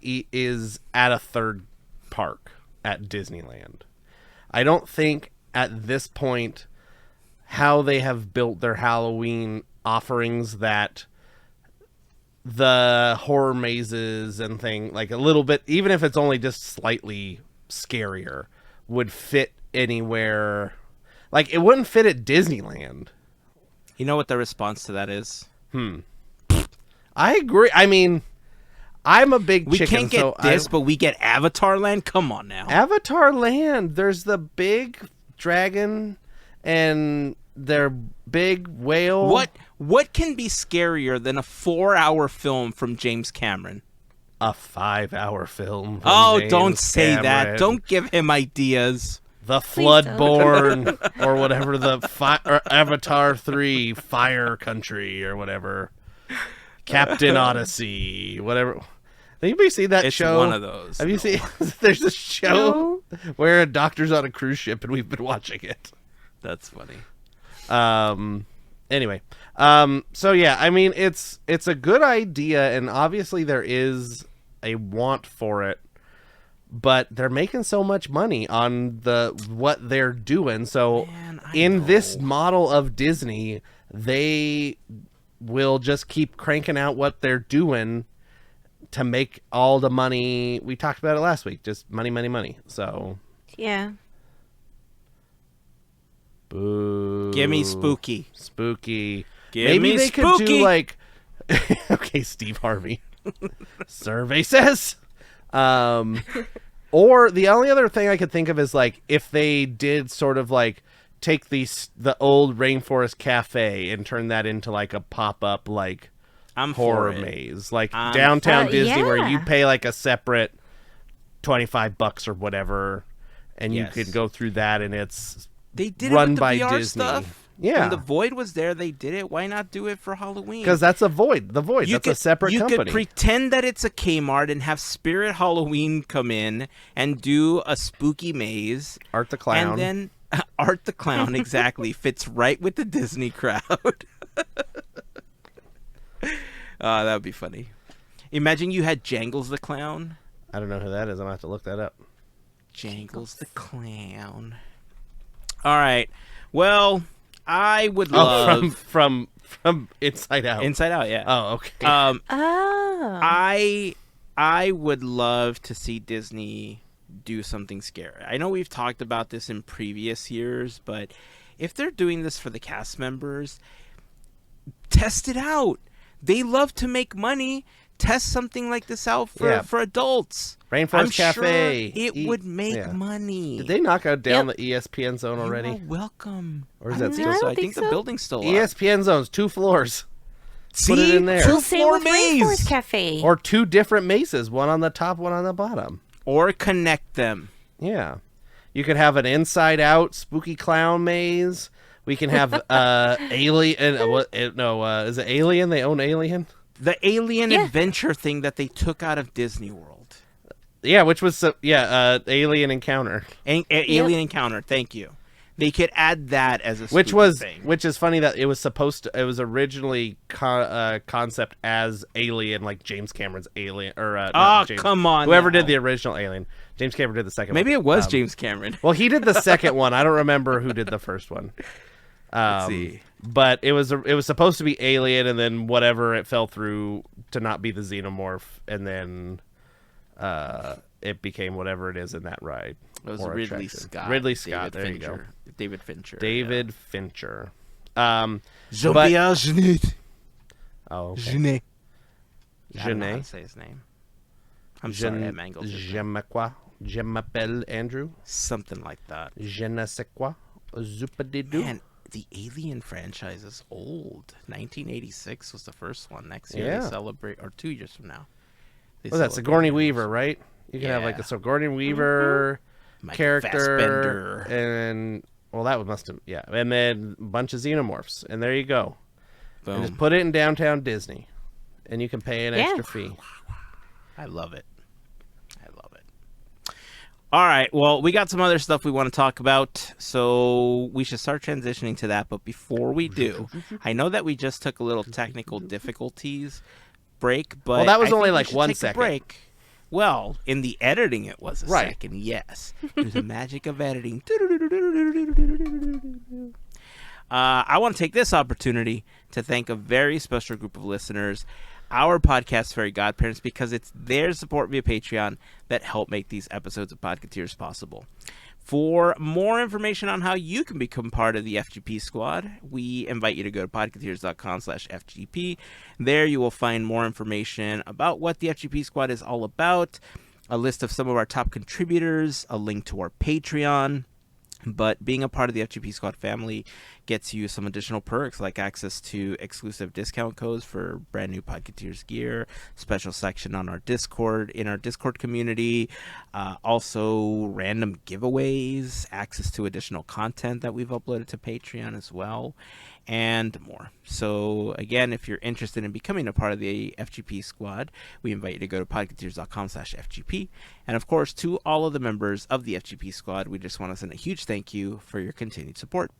at a third park at Disneyland. I don't think at this point how they have built their Halloween offerings that the horror mazes and thing, like a little bit, even if it's only just slightly scarier, would fit anywhere. Like, it wouldn't fit at Disneyland. You know what the response to that is? I agree. I mean, I'm a big We chicken. can't get this, but we get Avatar Land? Come on now. Avatar Land. There's the big dragon and their big whale. What can be scarier than a 4-hour film from James Cameron? A 5-hour film. Don't say that. Don't give him ideas. The Floodborn or whatever, or Avatar 3 Fire Country or whatever. Captain Odyssey, whatever. Anybody see that show? It's one of those. Have you seen? There's a show where a doctor's on a cruise ship and we've been watching it. That's funny. Anyway, so yeah, I mean, it's a good idea, and obviously there is a want for it, but they're making so much money on what they're doing. So in this model of Disney, they will just keep cranking out what they're doing to make all the money. We talked about it last week, just money, money, money. So yeah. Boo. Give me spooky. Spooky. Maybe they spooky. could do like okay, Steve Harvey. Survey says. Or the only other thing I could think of is like if they did sort of like take the old Rainforest Cafe and turn that into like a pop-up like horror maze, like downtown Disney, where you pay like a separate $25 or whatever, and you could go through that, and it's they did run it with the by VR Disney. Stuff. Yeah, when the Void was there, they did it. Why not do it for Halloween? Because that's a Void. The Void. That's a separate company. You could pretend that it's a Kmart and have Spirit Halloween come in and do a spooky maze. Art the Clown. And then Art the Clown, exactly. Fits right with the Disney crowd. That would be funny. Imagine you had Jangles the Clown. I don't know who that is. I'm going to have to look that up. Jangles the Clown. All right. Well, I would love... From Inside Out. Inside Out, yeah. Oh, okay. I would love to see Disney do something scary. I know we've talked about this in previous years, but if they're doing this for the cast members, test it out. They love to make money. Test something like this out for adults. Rainforest Cafe. Sure it would make money. Did they knock out down the ESPN zone already? You're welcome. Or is that still? so? I think the building's still up. ESPN zones, 2 floors. See? Put it in there. Two-floor maze. Rainforest Cafe. Or 2 different mazes, one on the top, one on the bottom. Or connect them. Yeah. You could have an Inside Out spooky clown maze. We can have Alien. Is it Alien? They own Alien? The Alien Adventure thing that they took out of Disney World. Yeah, which was Alien Encounter. Alien Encounter. Thank you. They could add that as a thing. Which is funny that it was originally concept as Alien, like James Cameron's Alien, or come on, whoever did the original Alien. James Cameron did the second one. Maybe it was James Cameron. Well, he did the second one. I don't remember who did the first one. Let's see. But it was supposed to be Alien, and then whatever, it fell through to not be the Xenomorph, and then it became whatever it is in that ride. It was Ridley Scott. Ridley Scott. There you go. David Fincher. David Fincher. Jean-Pierre Jeunet. Oh, okay. Jeunet. I don't know how Jeunet. to say his name. I'm sorry, I mangled it. Je m'appelle Andrew. Something like that. Je ne sais quoi. Zupadidoo. Man, the Alien franchise is old. 1986 was the first one. Next year they celebrate, or 2 years from now. Well, that's Sigourney Weaver, right? You can have like a Sigourney Weaver character, Fassbender. and that must have and then a bunch of xenomorphs, and there you go. Boom. And just put it in downtown Disney, and you can pay an extra fee. I love it. All right, well, we got some other stuff we want to talk about, so we should start transitioning to that. But before we do, I know that we just took a little technical difficulties break, but that was I only think we like should 1 take a second. Well, in the editing, it was a Right. second, yes. There's the magic of editing. I want to take this opportunity to thank a very special group of listeners, our podcast, Fairy Godparents, because it's their support via Patreon that help make these episodes of Podketeers possible. For more information on how you can become part of the FGP Squad, we invite you to go to podketeers.com/FGP. There you will find more information about what the FGP Squad is all about, a list of some of our top contributors, a link to our Patreon. But being a part of the FGP Squad family gets you some additional perks, like access to exclusive discount codes for brand new Podketeers gear, special section on our Discord, in our Discord community, also random giveaways, access to additional content that we've uploaded to Patreon as well, and more. So again, if you're interested in becoming a part of the FGP Squad, we invite you to go to podketeers.com/FGP. And of course, to all of the members of the FGP Squad, we just want to send a huge thank you for your continued support.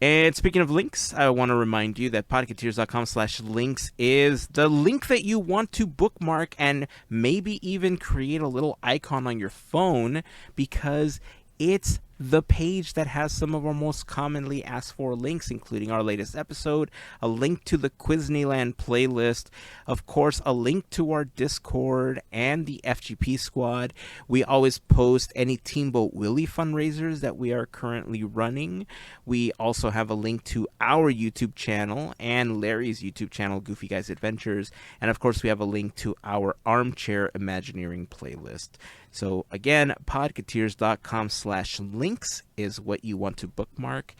And speaking of links, I want to remind you that podketeers.com/links is the link that you want to bookmark and maybe even create a little icon on your phone, because it's the page that has some of our most commonly asked for links, including our latest episode, a link to the Quizneyland playlist, of course, a link to our Discord and the FGP Squad. We always post any Teamboat Willie fundraisers that we are currently running. We also have a link to our YouTube channel and Larry's YouTube channel, Goofy Guys Adventures. And of course, we have a link to our Armchair Imagineering playlist. So again, podketeers.com/links is what you want to bookmark,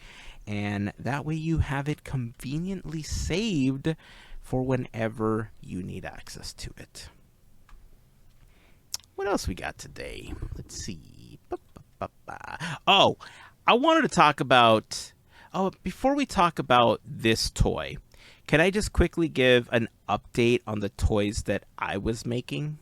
and that way you have it conveniently saved for whenever you need access to it. What else we got today? Let's see. Oh, I wanted to talk about... before we talk about this toy, can I just quickly give an update on the toys that I was making?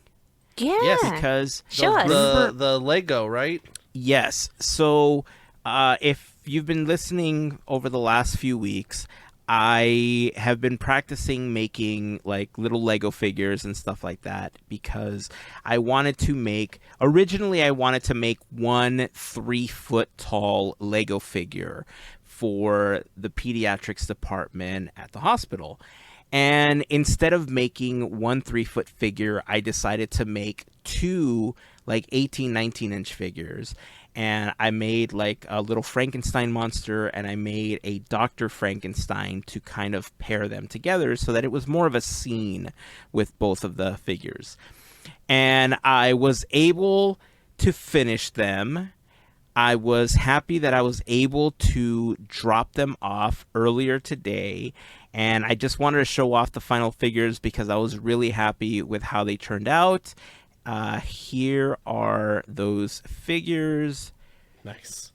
Yeah. Yes, because the Lego, right? Yes. So if you've been listening over the last few weeks, I have been practicing making like little Lego figures and stuff like that, because I wanted to make, originally I wanted to make one 3-foot tall Lego figure for the pediatrics department at the hospital. And instead of making one 3-foot figure, I decided to make two like 18, 19-inch figures. And I made like a little Frankenstein monster, and I made a Dr. Frankenstein to kind of pair them together so that it was more of a scene with both of the figures. And I was able to finish them. I was happy that I was able to drop them off earlier today, and I just wanted to show off the final figures because I was really happy with how they turned out. Here are those figures. Nice.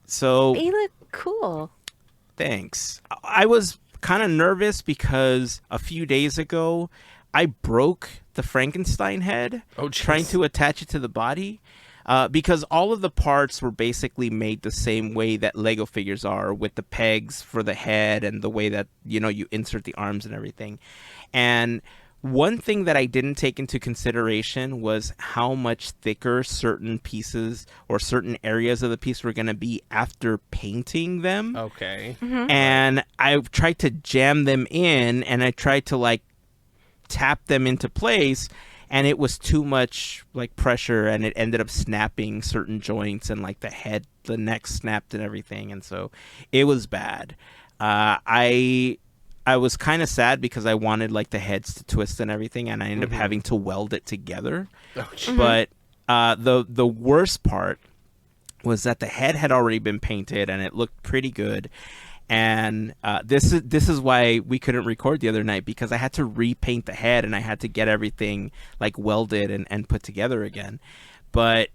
So they look cool. Thanks. I was kind of nervous because a few days ago I broke the Frankenstein head trying to attach it to the body. Because all of the parts were basically made the same way that Lego figures are, with the pegs for the head and the way that, you insert the arms and everything. And one thing that I didn't take into consideration was how much thicker certain pieces or certain areas of the piece were going to be after painting them. Okay. Mm-hmm. And I tried to jam them in, and I tried to like tap them into place. And it was too much like pressure, and it ended up snapping certain joints, and like the neck snapped and everything, and so it was bad. I I was kind of sad because I wanted like the heads to twist and everything, and I ended up having to weld it together. But the worst part was that the head had already been painted and it looked pretty good. And this is why we couldn't record the other night, because I had to repaint the head and I had to get everything like welded and put together again. But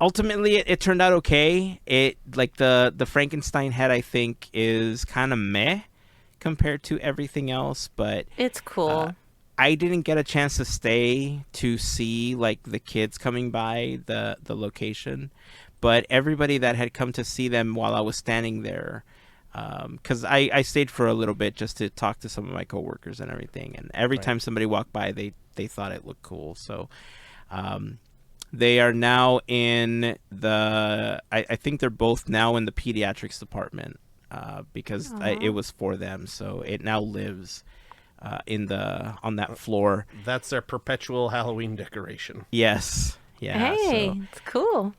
ultimately it turned out okay. It like the Frankenstein head, I think, is kind of meh compared to everything else, but it's cool. I didn't get a chance to stay to see like the kids coming by the location, but everybody that had come to see them while I was standing there, because I stayed for a little bit just to talk to some of my coworkers and everything, and every time somebody walked by, they thought it looked cool. So they are now in the I think they're both now in the pediatrics department, because it was for them, so it now lives on that floor. That's their perpetual Halloween decoration. Yes. Yeah. Hey, so it's cool.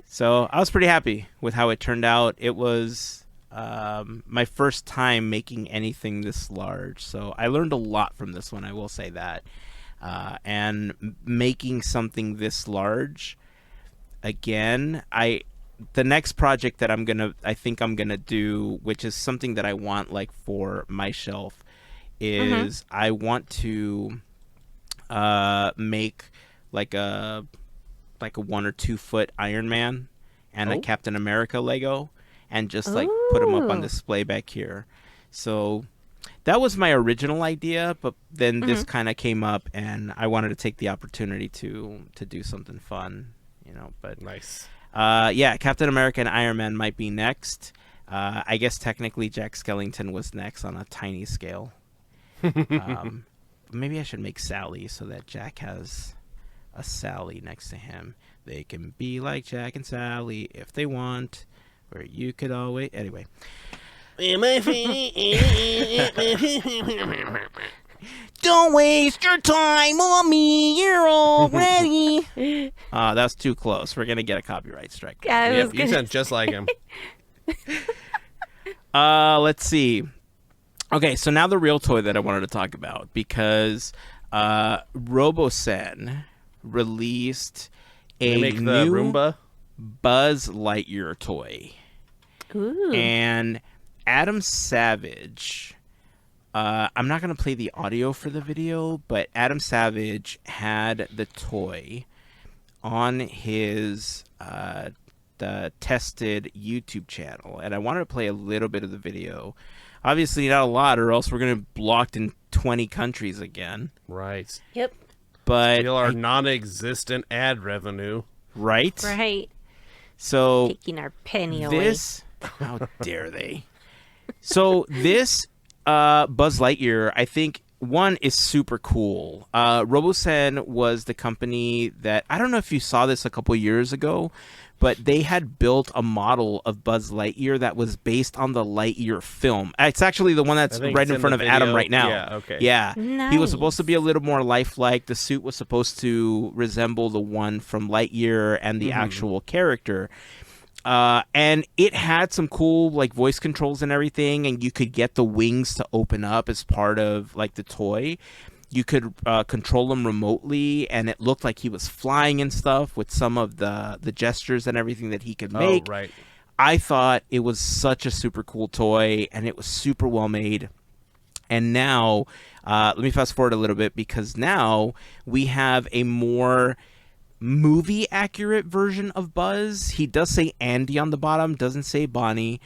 So I was pretty happy with how it turned out. It was my first time making anything this large, so I learned a lot from this one, I will say that. And making something this large, again, the next project that I think I'm gonna do, which is something that I want like for my shelf, is I want to make like a 1 or 2 foot Iron Man and a Captain America Lego, and just like put them up on display back here. So that was my original idea, but then this kind of came up, and I wanted to take the opportunity to do something fun, But nice. Yeah, Captain America and Iron Man might be next. I guess technically Jack Skellington was next on a tiny scale. Maybe I should make Sally so that Jack has a Sally next to him. They can be like Jack and Sally if they want, or you could always... Anyway. Don't waste your time on me, you're already... that's too close. We're going to get a copyright strike. Yep, you sound just like him. Let's see. Okay, so now the real toy that I wanted to talk about, because Robosen released a new Roomba Buzz Lightyear toy. Ooh. And Adam Savage, I'm not going to play the audio for the video, but Adam Savage had the toy on his the tested YouTube channel, and I wanted to play a little bit of the video. Obviously not a lot, or else we're going to be blocked in 20 countries again. Right. Yep. But steal our non-existent ad revenue. Right? Right. So taking our penny away. How dare they? So this Buzz Lightyear, I think, one, is super cool. Robosen was the company that, I don't know if you saw this a couple years ago, but they had built a model of Buzz Lightyear that was based on the Lightyear film. It's actually the one that's right in front of Adam right now. Yeah, okay. Yeah. Nice. He was supposed to be a little more lifelike. The suit was supposed to resemble the one from Lightyear and the actual character. And it had some cool like voice controls and everything, and you could get the wings to open up as part of like the toy. You could control them remotely, and it looked like he was flying and stuff with some of the gestures and everything that he could make. Oh, right. I thought it was such a super cool toy, and it was super well made. And now, let me fast forward a little bit, because now we have a more movie accurate version of Buzz. He does say Andy on the bottom, doesn't say Bonnie.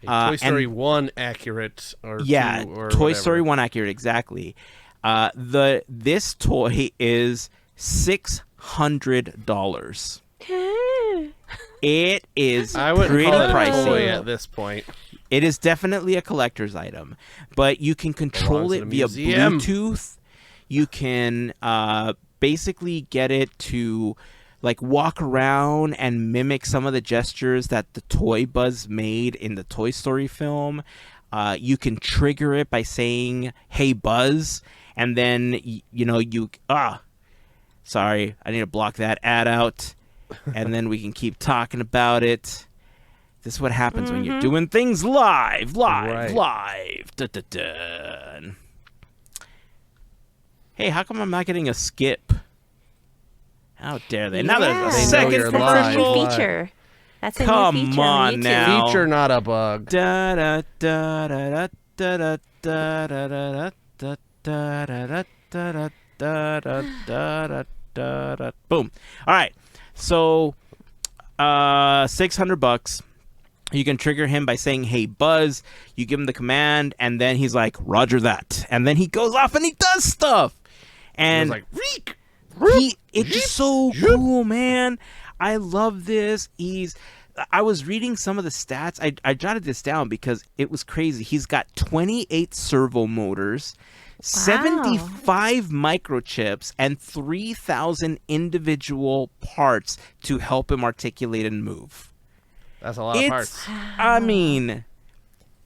Toy Story 1 accurate, or 2, or Toy whatever. Story 1 accurate, exactly. This toy is $600. It is I wouldn't pretty call it pricey. a toy at this point. It is definitely a collector's item, but you can control Belongs it in a via museum. Bluetooth. You can basically get it to like walk around and mimic some of the gestures that the toy Buzz made in the Toy Story film. You can trigger it by saying, "Hey Buzz," and then sorry, I need to block that ad out, and then we can keep talking about it. This is what happens when you're doing things live. Right. Dun. Hey, how come I'm not getting a skip? How dare they? Now there's a They know second you're That's a new commercial. feature. That's a Come new feature on YouTube. now. Feature, not a bug. Da da da da da da da da da da da. Boom. All right. So, $600. You can trigger him by saying, "Hey, Buzz." You give him the command, and then he's like, "Roger that." And then he goes off and he does stuff. And Like, reek. it's so cool, man. I love this. I was reading some of the stats. I jotted this down because it was crazy. He's got 28 servo motors, 75 microchips, and 3,000 individual parts to help him articulate and move. That's a lot of parts. I mean,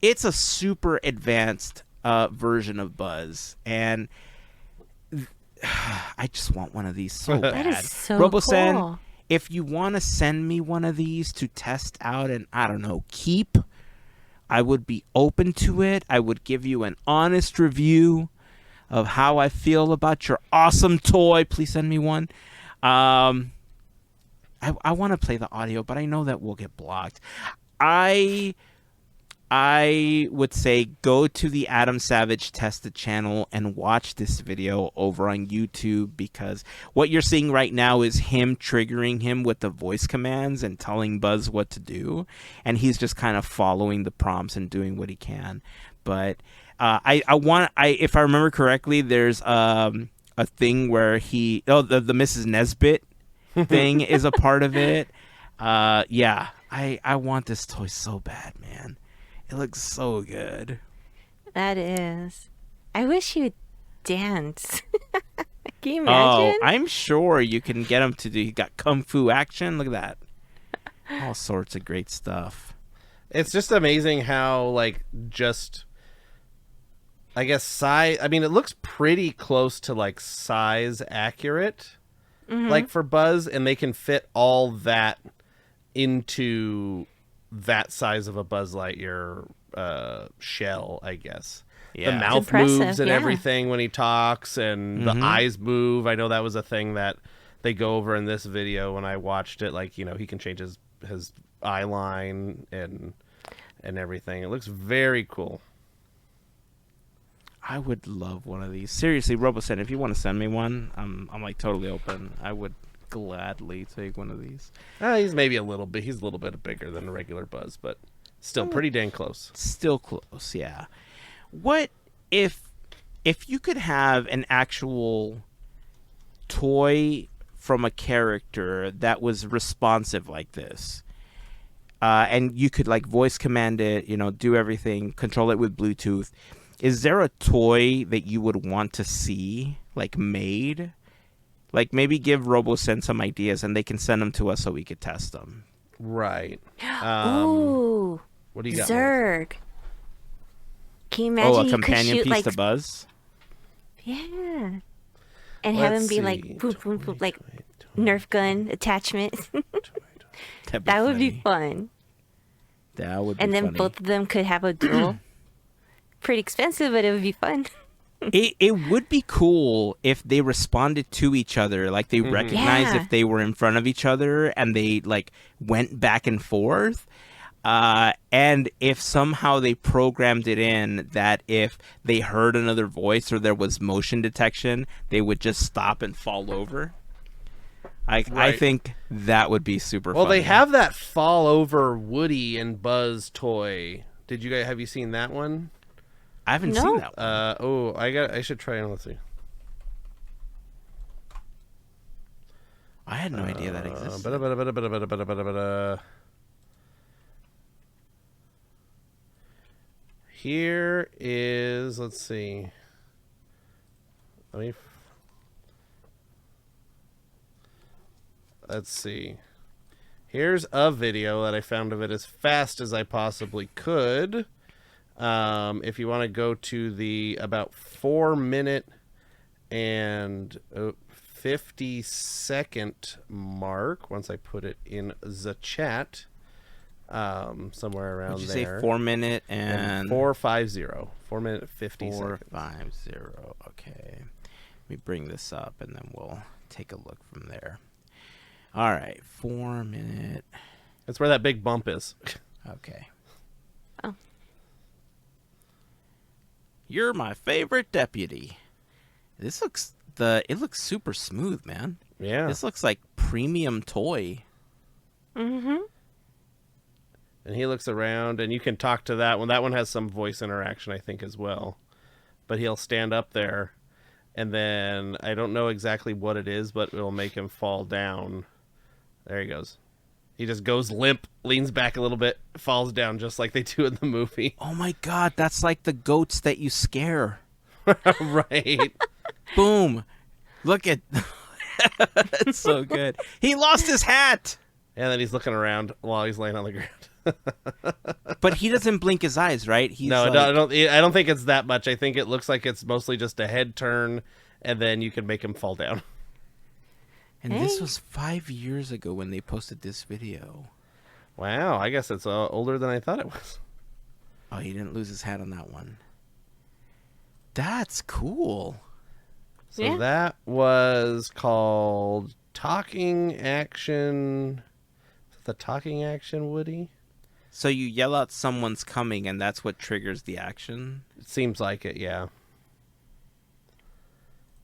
it's a super advanced version of Buzz, and I just want one of these so bad. That is so Robosen, cool. if you want to send me one of these to test out and, I don't know, keep, I would be open to it. I would give you an honest review of how I feel about your awesome toy. Please send me one. I want to play the audio, but I know that we'll get blocked. I would say go to the Adam Savage Tested channel and watch this video over on YouTube, because what you're seeing right now is him triggering him with the voice commands and telling Buzz what to do, and he's just kind of following the prompts and doing what he can. But if I remember correctly, there's a thing where the Mrs. Nesbit thing is a part of it. Yeah, I want this toy so bad, man. It looks so good. That is. I wish he would dance. Can you imagine? Oh, I'm sure you can get him to do. He got kung fu action. Look at that. All sorts of great stuff. It's just amazing how, like, just, I guess, size. I mean, it looks pretty close to, like, size accurate, like, for Buzz, and they can fit all that into that size of a Buzz Lightyear shell, I guess. Yeah. The mouth impressive, moves and yeah. everything when he talks, and the eyes move. I know that was a thing that they go over in this video when I watched it. Like, you know, he can change his eye line and everything. It looks very cool. I would love one of these. Seriously, Robosen, if you want to send me one, I'm like totally open. I would gladly take one of these. He's maybe a little bit bigger than a regular Buzz, but still pretty dang close. Still close, yeah. What if you could have an actual toy from a character that was responsive like this, and you could like voice command it, you know, do everything, control it with Bluetooth? Is there a toy that you would want to see like made? Like, maybe give Robosen some ideas and they can send them to us so we could test them. Right. Ooh. What do you got? Zerg. Can you imagine A you companion could shoot, piece like, to Buzz? Yeah. And have him be like, boom, boom, boom, like Nerf gun attachment. That would be fun. That would be And then funny. both of them could have a duel. Pretty expensive, but it would be fun. It would be cool if they responded to each other, like they recognized Yeah. if they were in front of each other and they like went back and forth. And if somehow they programmed it in that if they heard another voice or there was motion detection, they would just stop and fall over. I think that would be super Well, funny. they have that fall over Woody and Buzz toy. Have you seen that one? I haven't No. seen that one. I should try and let's see. I had no idea that existed. Here is, let's see. Let's see. Here's a video that I found of it as fast as I possibly could. If you want to go to the about 4-minute and 50-second mark, once I put it in the chat, somewhere around Would you there. say 4 minute and 4:50. 4 minute 50 seconds. 4:50. Okay. Let me bring this up and then we'll take a look from there. All right, 4 minute. That's where that big bump is. Okay. Oh. You're my favorite deputy. It looks super smooth, man. Yeah. This looks like premium toy. Mm-hmm. And he looks around, and you can talk to that one. That one has some voice interaction, I think, as well. But he'll stand up there, and then I don't know exactly what it is, but it'll make him fall down. There he goes. He just goes limp, leans back a little bit, falls down just like they do in the movie. Oh my god, that's like the goats that you scare. Right. Boom. Look at... It's so good. He lost his hat! And then he's looking around while he's laying on the ground. But he doesn't blink his eyes, right? He's No, like... I don't think it's that much. I think it looks like it's mostly just a head turn, and then you can make him fall down. And this was 5 years ago when they posted this video. Wow, I guess it's older than I thought it was. Oh, he didn't lose his hat on that one. That's cool. So Yeah. that was called Talking Action. Is it the Talking Action, Woody? So you yell out someone's coming and that's what triggers the action? It seems like it, yeah.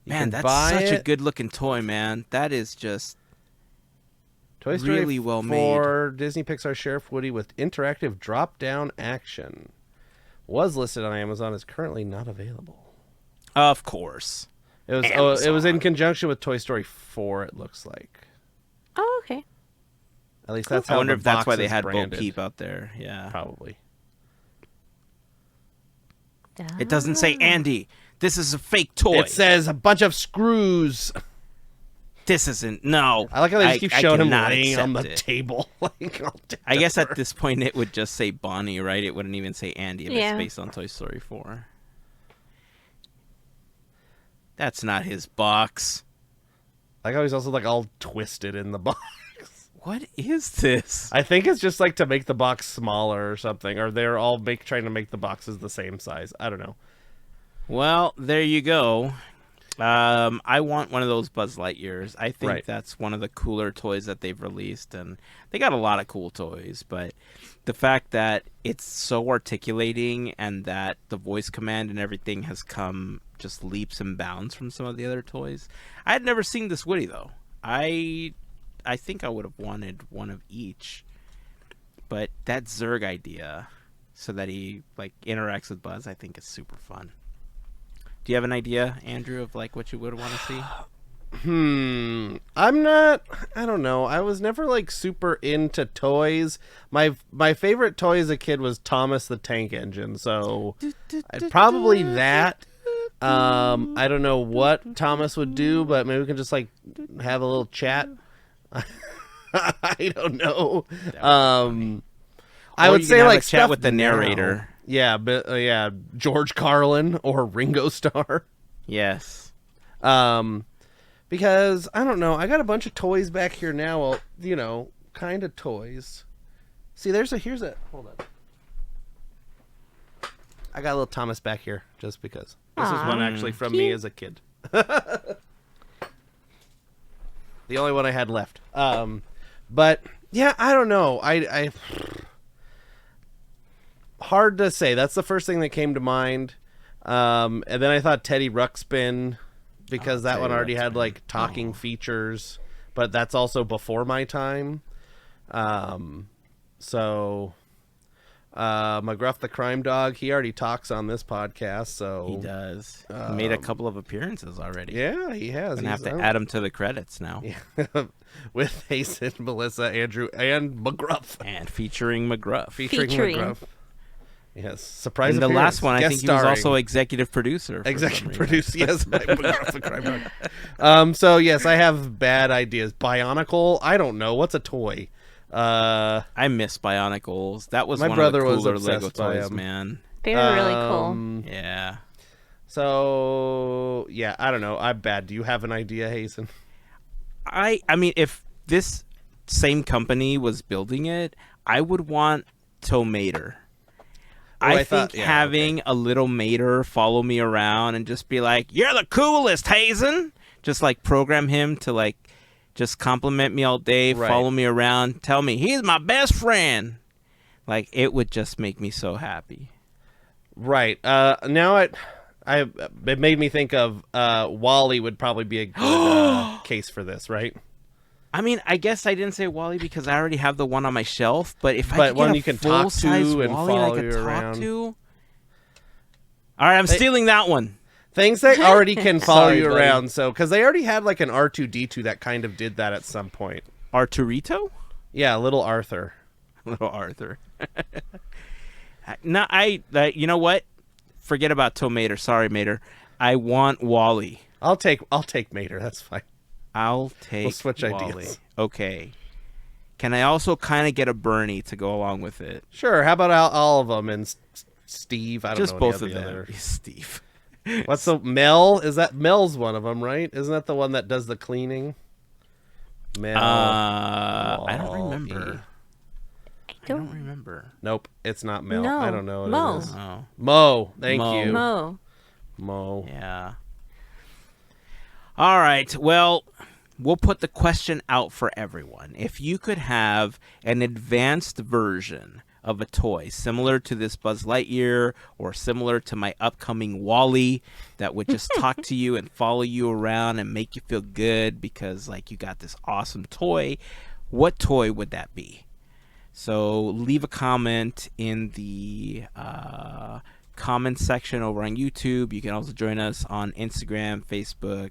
Man, that's such a good looking toy, man. That is just Toy Story really well made. for Disney Pixar Sheriff Woody with interactive drop-down action. Was listed on Amazon, is currently not available. Of course. It was Amazon. it was in conjunction with Toy Story 4, it looks like. Oh, okay. At least that's I how wonder the if that's why box they is had Bo branded. Peep out there. Yeah. Probably. It doesn't say Andy. This is a fake toy. It says a bunch of screws. This isn't. No. I like how they just keep showing him cannot laying on the accept it. table. Like, all I guess different. at this point it would just say Bonnie, right? It wouldn't even say Andy if Yeah. it's based on Toy Story 4. That's not his box. I like how he's also like all twisted in the box. What is this? I think it's just like to make the box smaller or something, or they're all trying to make the boxes the same size. I don't know. Well, there you go. I want one of those Buzz Lightyears. I think Right. that's one of the cooler toys that they've released, and they got a lot of cool toys, but the fact that it's so articulating and that the voice command and everything has come just leaps and bounds from some of the other toys. I had never seen this Woody, though. I think I would have wanted one of each, but that Zurg idea so that he like interacts with Buzz, I think is super fun. Do you have an idea, Andrew, of like what you would want to see? I'm not. I don't know. I was never like super into toys. My favorite toy as a kid was Thomas the Tank Engine. So probably that. I don't know what Thomas would do, but maybe we can just like have a little chat. I don't know. I Or would you say can have like a chat stuff with the now. narrator. Yeah, but yeah, George Carlin or Ringo Starr. Yes. Because I don't know, I got a bunch of toys back here now. Well, you know, kind of toys. See, here's a hold on. I got a little Thomas back here just because. This is one actually from me as a kid. The only one I had left. But yeah, I don't know. I hard to say. That's the first thing that came to mind. And then I thought Teddy Ruxpin, because that one already had like talking features, but that's also before my time. So McGruff the Crime Dog, he already talks on this podcast, so He does. He made a couple of appearances already. yeah, he has. Gonna have to add him to the credits now. Yeah. With Heyzen, Melissa, Andrew, and McGruff. And featuring McGruff. Featuring McGruff. Yes, surprise And the appearance. last one, I Guest think he was starring. also executive producer. for some Executive reason. producer, yes, by McGruff the Crime Dog. So yes, I have bad ideas. Bionicle, I don't know. What's a toy? I miss Bionicles. That was My one brother of the was cooler obsessed Lego by toys, 'em. man. They were really cool. Yeah. So yeah, I don't know. I'm bad. Do you have an idea, Hazen? I mean, if this same company was building it, I would want Tow Mater. I think having a little Mater follow me around and just be like, "You're the coolest, Heyzen." Just like program him to like just compliment me all day, follow me around, tell me he's my best friend. Like, it would just make me so happy. Right. Now it made me think of Wally would probably be a good case for this, right? I mean, I guess I didn't say Wally because I already have the one on my shelf. But if I could one get you a can talk to full-size and Wally follow I could you talk around. to. All right, I'm stealing that one. Things that already can follow Sorry, you buddy. around. So, because they already had like an R2D2 that kind of did that at some point. Arturito? Yeah, little Arthur. Little Arthur. No, you know what? Forget about Tow Mater. Sorry, Mater. I want Wally. I'll take Mater. That's fine. I'll take We'll switch Wally. ideas. Okay. Can I also kind of get a Bernie to go along with it? Sure. How about all of them and Steve? I don't Just know. both any of them. other- Steve. What's the Mel? Is that Mel's one of them, right? Isn't that the one that does the cleaning? Mel. I don't remember. I I don't remember. Nope, it's not Mel. No, I don't know what Mo. it is. Oh, Mo. Thank Mo. you. Mo. yeah. All right. Well, we'll put the question out for everyone. If you could have an advanced version of a toy similar to this Buzz Lightyear or similar to my upcoming Wally that would just talk to you and follow you around and make you feel good because like you got this awesome toy, what toy would that be? So leave a comment in the comment section over on YouTube. You can also join us on Instagram, Facebook,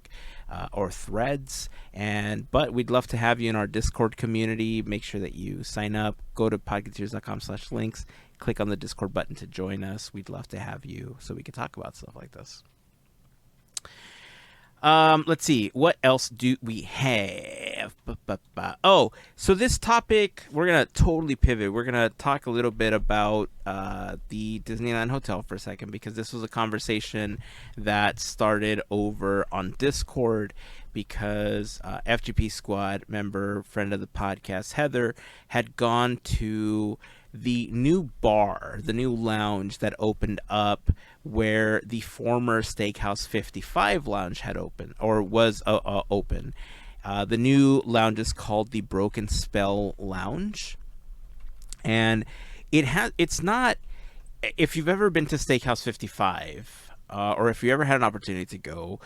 or Threads. But we'd love to have you in our Discord community. Make sure that you sign up. Go to podketeers.com/links. Click on the Discord button to join us. We'd love to have you so we can talk about stuff like this. Let's see. What else do we have? Oh, so this topic, we're going to totally pivot. We're going to talk a little bit about the Disneyland Hotel for a second because this was a conversation that started over on Discord because FGP Squad member, friend of the podcast, Heather, had gone to the new bar, the new lounge that opened up where the former Steakhouse 55 lounge had opened or was open. The new lounge is called the Broken Spell Lounge. And it's not, if you've ever been to Steakhouse 55 or if you ever had an opportunity to go,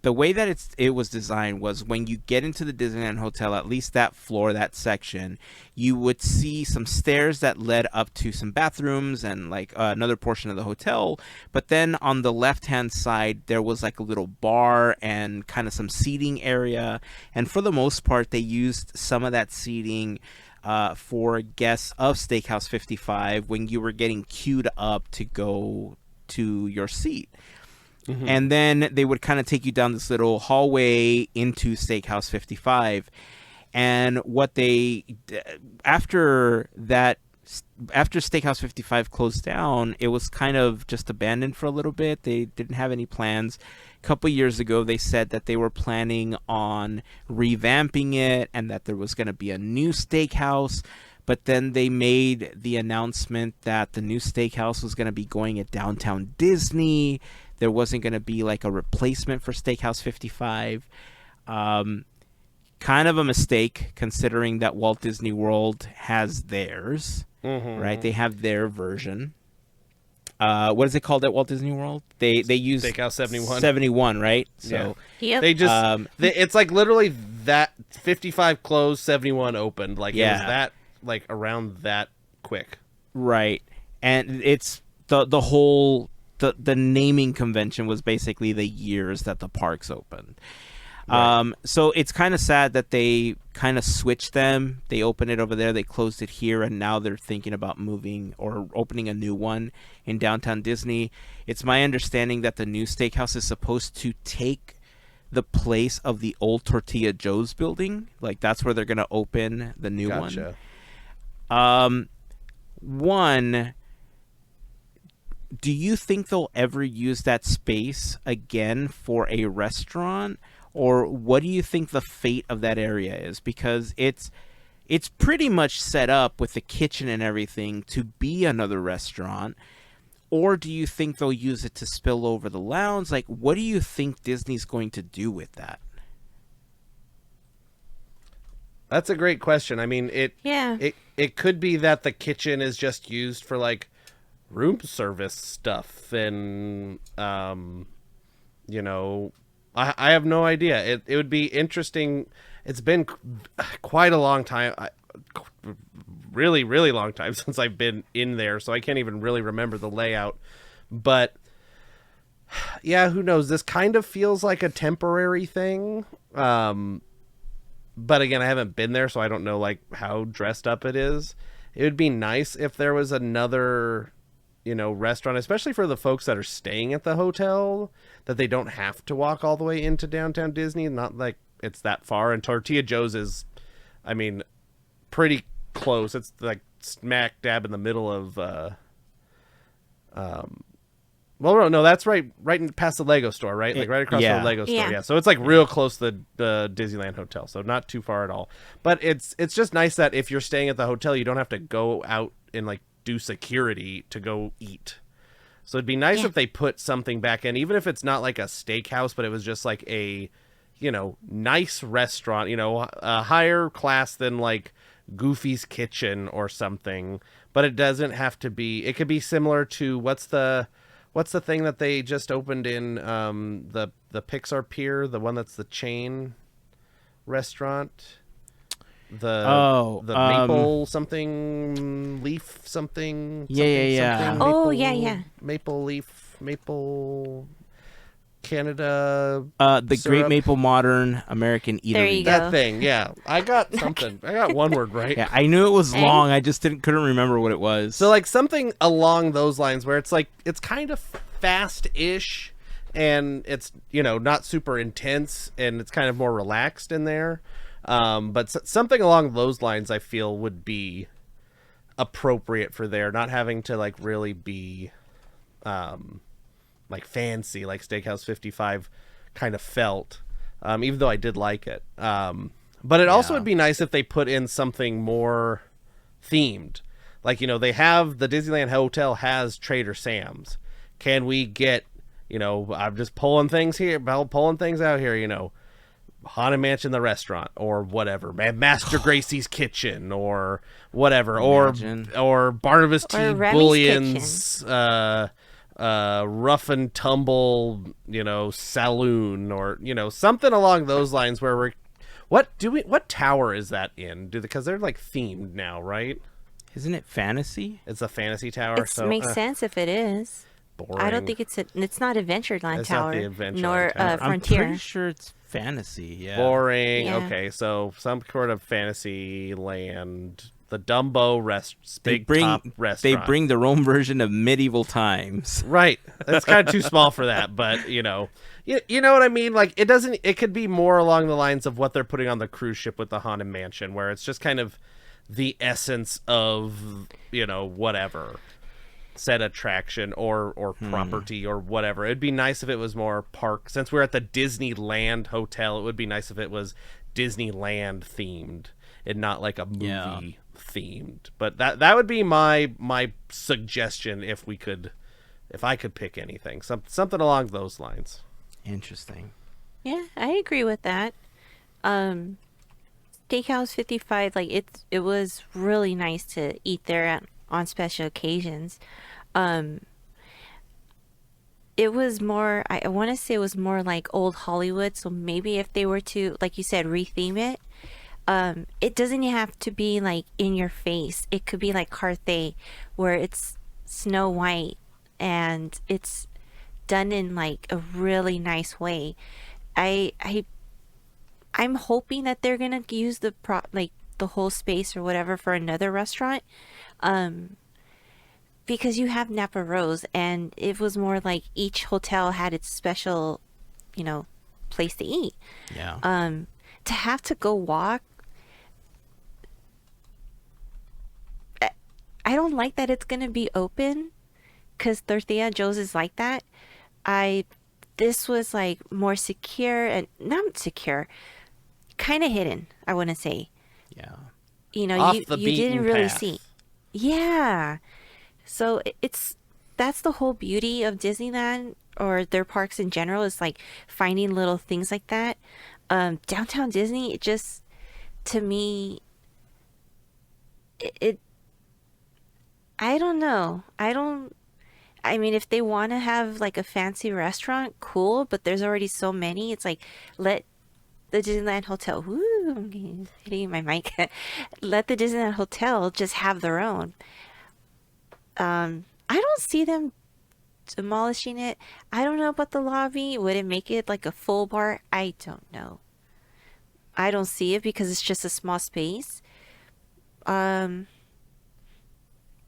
the way that it was designed was when you get into the Disneyland Hotel, at least that floor, that section, you would see some stairs that led up to some bathrooms and like another portion of the hotel. But then on the left-hand side, there was like a little bar and kind of some seating area. And for the most part, they used some of that seating for guests of Steakhouse 55 when you were getting queued up to go to your seat. Mm-hmm. And then they would kind of take you down this little hallway into Steakhouse 55. And what after Steakhouse 55 closed down, it was kind of just abandoned for a little bit. They didn't have any plans. A couple years ago, they said that they were planning on revamping it and that there was going to be a new steakhouse. But then they made the announcement that the new steakhouse was going to be going at Downtown Disney. There wasn't going to be like a replacement for Steakhouse 55. Kind of a mistake considering that Walt Disney World has theirs, right? They have their version. What is it called at Walt Disney World? They use Steakhouse 71. 71, right? So Yep. They just it's like literally that 55 closed, 71 opened. Like it was that like around that quick. Right. And it's the whole the naming convention was basically the years that the parks opened. Right. So it's kind of sad that they kind of switched them. They opened it over there, they closed it here, and now they're thinking about moving or opening a new one in Downtown Disney. It's my understanding that the new steakhouse is supposed to take the place of the old Tortilla Joe's building. Like that's where they're going to open the new one. Do you think they'll ever use that space again for a restaurant? Or what do you think the fate of that area is? Because it's it's pretty much set up with the kitchen and everything to be another restaurant? Or do you think they'll use it to spill over the lounge? Like, what do you think Disney's going to do with that? That's a great question. I mean, it could be that the kitchen is just used for like room service stuff, and you know, I have no idea. It would be interesting. It's been quite a long time, really, really long time since I've been in there, so I can't even really remember the layout. But yeah, who knows? This kind of feels like a temporary thing. But again, I haven't been there, so I don't know like how dressed up it is. It would be nice if there was another, you know, restaurant, especially for the folks that are staying at the hotel, that they don't have to walk all the way into downtown Disney. Not like it's that far. And Tortilla Joe's is, I mean, pretty close. It's like smack dab in the middle of well, no, that's right past the Lego store, right? Like right across from the Lego store. Yeah. So it's like real close to the Disneyland Hotel, so not too far at all. But it's just nice that if you're staying at the hotel, you don't have to go out and like do security to go eat. So it'd be nice if they put something back in, even if it's not like a steakhouse, but it was just like a, you know, nice restaurant, you know, a higher class than like Goofy's Kitchen or something. But it doesn't have to be. It could be similar to what's the thing that they just opened in the Pixar Pier, the one that's the chain restaurant? The maple something leaf something. Yeah. Something, Maple leaf, maple Canada. The syrup. Great Maple Modern American Eatery. There you go. That thing, yeah. I got something. I got one word right. Yeah, I knew it was long. I just couldn't remember what it was. So like something along those lines where it's like it's kind of fast-ish and it's, you know, not super intense and it's kind of more relaxed in there. But something along those lines I feel would be appropriate for there, not having to like really be like fancy like Steakhouse 55 kind of felt, even though I did like it. But it also would be nice if they put in something more themed. Like, you know, they have the Disneyland Hotel has Trader Sam's. Can we get, you know, I'm just pulling things out here, you know, Haunted Mansion the restaurant or whatever, Master Gracie's Kitchen or whatever, or Barnabas T. Bullion's rough and tumble, you know, saloon, or, you know, something along those lines where what tower is that in? Because they're like themed now, right? Isn't it fantasy? It's a fantasy tower. It makes sense if it is. Boring. I don't think it's not Adventureland Tower, nor Frontier. I'm pretty sure it's fantasy. Yeah. Boring. Yeah. Okay, so some sort of fantasy land. The Dumbo top restaurant. They bring their own version of medieval times. Right. That's kind of too small for that, but you know what I mean? Like it could be more along the lines of what they're putting on the cruise ship with the Haunted Mansion, where it's just kind of the essence of, you know, whatever set attraction or property or whatever. It'd be nice if it was more park. Since we're at the Disneyland Hotel, it would be nice if it was Disneyland themed and not like a movie themed. But that would be my suggestion if I could pick anything. Something along those lines. Interesting. Yeah, I agree with that. Steakhouse 55, like it was really nice to eat there on special occasions. It was more, I want to say it was more like old Hollywood. So maybe if they were to, like you said, retheme it, it doesn't have to be like in your face. It could be like Carthay, where it's Snow White and it's done in like a really nice way. I'm hoping that they're gonna use the whole space or whatever for another restaurant, because you have Napa Rose and it was more like each hotel had its special, you know, place to eat. Yeah. To have to go walk, I don't like that it's gonna be open, because Tortilla Joe's is like that. This was like more secure and not secure, kind of hidden, I want to say. Yeah. you know, Off you the you didn't beaten really path. see. Yeah. So that's the whole beauty of Disneyland or their parks in general is like finding little things like that. Downtown Disney, it just to me, it I don't know. I mean, if they want to have like a fancy restaurant, cool, but there's already so many. It's like let the Disneyland Hotel, woo, I'm hitting my mic. Let the Disneyland Hotel just have their own. I don't see them demolishing it. I don't know about the lobby. Would it make it like a full bar? I don't know. I don't see it because it's just a small space. Um,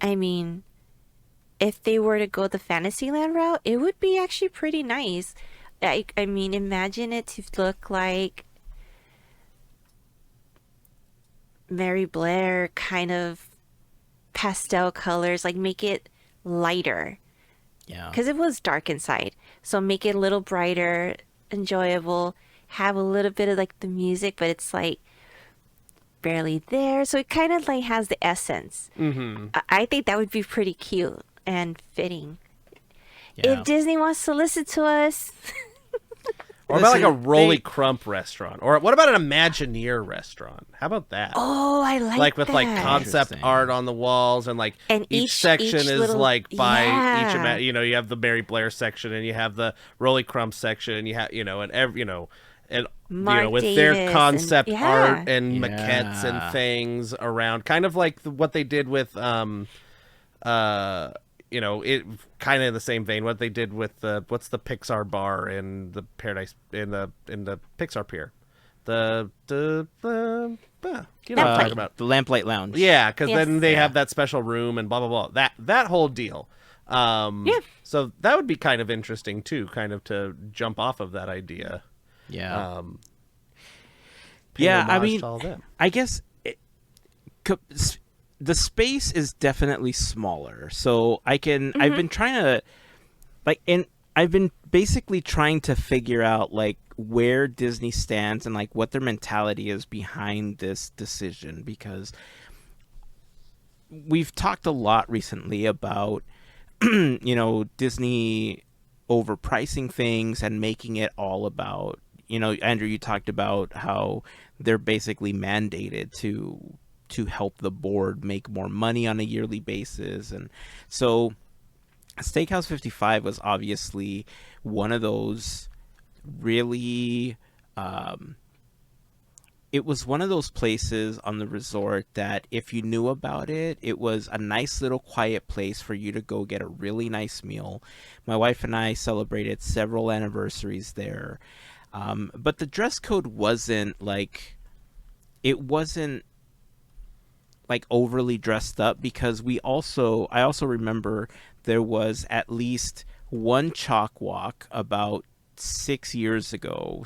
I mean, if they were to go the Fantasyland route, it would be actually pretty nice. I mean, imagine it to look like Mary Blair kind of pastel colors, like make it lighter Yeah. because it was dark inside. So make it a little brighter, enjoyable, have a little bit of like the music, but it's like barely there. So it kind of like has the essence. Mm-hmm. I think that would be pretty cute and fitting. Yeah. If Disney wants to listen to us, Or about like a Listen, Rolly they- Crump restaurant. Or what about an Imagineer restaurant? How about that? oh, I like with that. like concept Interesting. art on the walls, and like And each section each is little- like by yeah. you know, you have the Mary Blair section, and you have the Rolly Crump section, and you have, you know, and every, you know, and Mark you know, with Davis their and- concept yeah. art and maquettes and Yeah. things around, kind of like what they did with you know, it kind of in the same vein what they did with the what's the Pixar bar in the Paradise in the Pixar Pier, you know what I'm talking about. The Lamplight Lounge. Yeah, because Yes. then they have that special room and blah blah blah. That whole deal. Yeah. So that would be kind of interesting too, kind of to jump off of that idea. Yeah. Pay Yeah, I homage mean, to all them. I guess the space is definitely smaller. So I can. I've been trying to, like, and I've been basically trying to figure out like where Disney stands and like what their mentality is behind this decision, because we've talked a lot recently about you know, Disney overpricing things and making it all about, you know, Andrew, you talked about how they're basically mandated to help the board make more money on a yearly basis. And so Steakhouse 55 was obviously one of those really it was one of those places on the resort that if you knew about it, it was a nice little quiet place for you to go get a really nice meal. My wife and I celebrated several anniversaries there. But the dress code wasn't like, it wasn't like overly dressed up, because I also remember there was at least one chalk walk about 7 years ago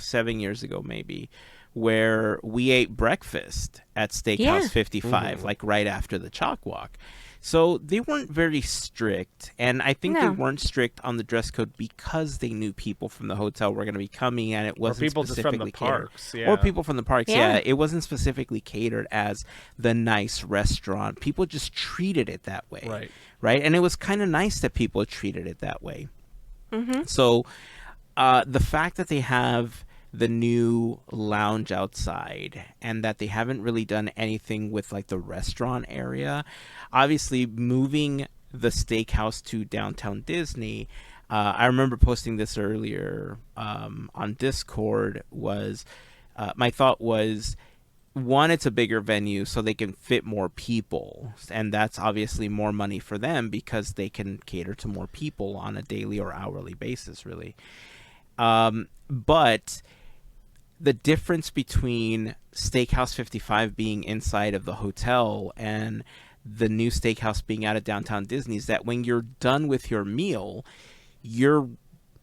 maybe, where we ate breakfast at Steakhouse Yeah. 55, like right after the chalk walk. So they weren't very strict, and I think they No. weren't strict on the dress code because they knew people from the hotel were going to be coming, and it Or wasn't people just from the specifically catered. parks. Yeah. Or people from the parks, Yeah. yeah. It wasn't specifically catered as the nice restaurant. People just treated it that way. Right. Right? And it was kind of nice that people treated it that way. Mm-hmm. So the fact that they have the new lounge outside and that they haven't really done anything with like the restaurant area, obviously moving the Steakhouse to downtown Disney, I remember posting this earlier on Discord, was my thought was, one, it's a bigger venue so they can fit more people, and that's obviously more money for them because they can cater to more people on a daily or hourly basis, really. But the difference between Steakhouse 55 being inside of the hotel and the new Steakhouse being out of downtown Disney is that when you're done with your meal, you're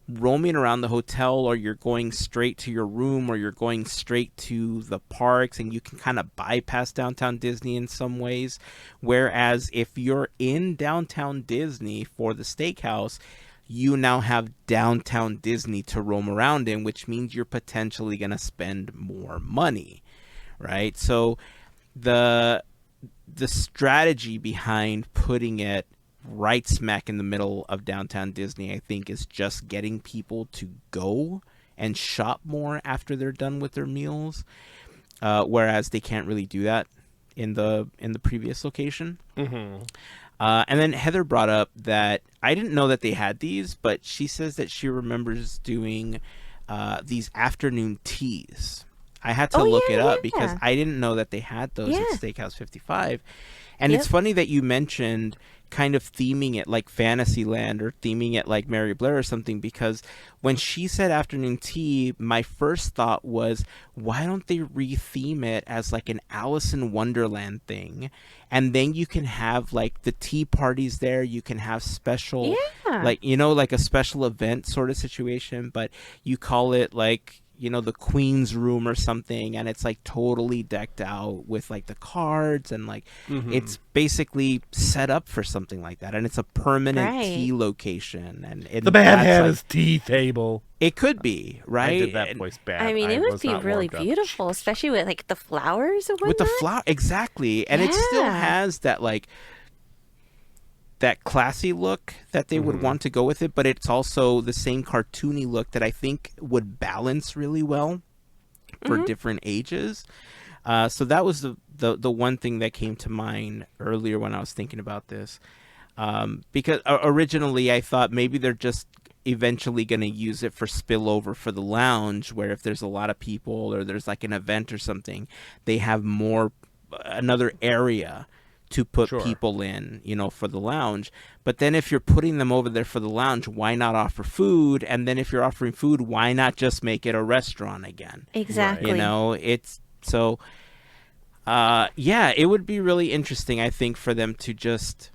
roaming around the hotel, or you're going straight to your room, or you're going straight to the parks, and you can kind of bypass downtown Disney in some ways. Whereas if you're in downtown Disney for the Steakhouse, you now have downtown Disney to roam around in, which means you're potentially going to spend more money, right? So the strategy behind putting it right smack in the middle of downtown Disney, I think, is just getting people to go and shop more after they're done with their meals, whereas they can't really do that in the previous location. Mm-hmm. And then Heather brought up that I didn't know that they had these, but she says that she remembers doing these afternoon teas. I had to look it up because I didn't know that they had those at Steakhouse 55. And it's funny that you mentioned kind of theming it like Fantasyland or theming it like Mary Blair or something, because when she said afternoon tea, my first thought was, why don't they re-theme it as like an Alice in Wonderland thing? And then you can have like the tea parties there. You can have special, like, you know, like a special event sort of situation, but you call it like, you know, the Queen's Room or something, and it's like totally decked out with like the cards and like it's basically set up for something like that, and it's a permanent tea location. And the Mad Hatter's tea table. It could be, right? I did that voice bad. I mean, it would be really beautiful, especially with like the flowers or whatnot. With the flower, exactly, and it still has that like that classy look that they would want to go with it, but it's also the same cartoony look that I think would balance really well for different ages. So that was the one thing that came to mind earlier when I was thinking about this, because originally I thought maybe they're just eventually going to use it for spillover for the lounge, where if there's a lot of people or there's like an event or something, they have another area to put people in, you know, for the lounge. But then if you're putting them over there for the lounge, why not offer food? And then if you're offering food, why not just make it a restaurant again? Exactly. You know, it's so, it would be really interesting, I think, for them to just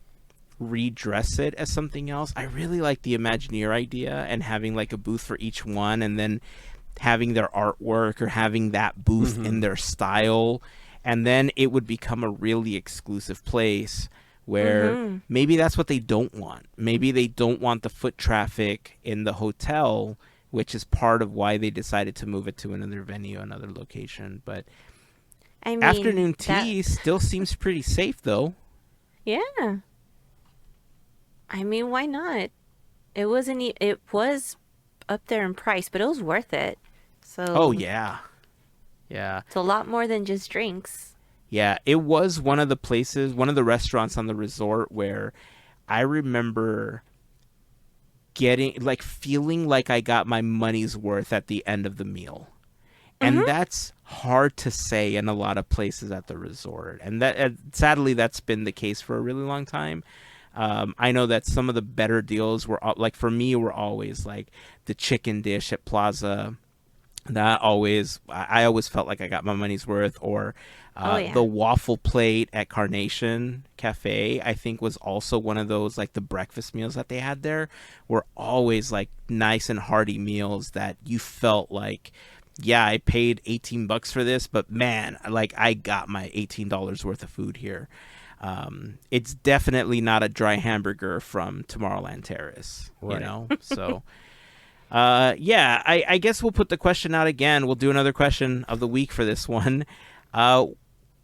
redress it as something else. I really like the Imagineer idea and having like a booth for each one, and then having their artwork or having that booth in their style. And then it would become a really exclusive place where maybe that's what they don't want. Maybe they don't want the foot traffic in the hotel, which is part of why they decided to move it to another venue, another location. But I mean, afternoon tea still seems pretty safe, though. Yeah. I mean, why not? It was up there in price, but it was worth it. So. Oh, yeah. Yeah. It's a lot more than just drinks. Yeah, it was one of the restaurants on the resort where I remember feeling like I got my money's worth at the end of the meal. And that's hard to say in a lot of places at the resort. And that sadly, that's been the case for a really long time. I know that some of the better deals were, like, for me, were always like the chicken dish at Plaza. I always felt like I got my money's worth, or the waffle plate at Carnation Cafe, I think, was also one of those, like, the breakfast meals that they had there were always like nice and hearty meals that you felt like, yeah, I paid $18 for this, but man, like, I got my $18 worth of food here. It's definitely not a dry hamburger from Tomorrowland Terrace, you know? So I guess we'll put the question out again. We'll do another question of the week for this one.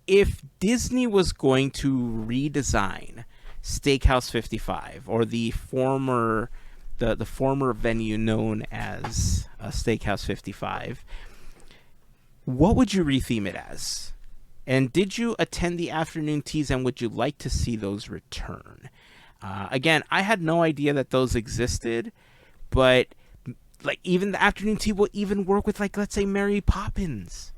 If Disney was going to redesign Steakhouse 55, or the former venue known as Steakhouse 55, what would you retheme it as? And did you attend the afternoon teas, and would you like to see those return? Again, I had no idea that those existed, but like, even the afternoon tea will even work with, like, let's say Mary Poppins,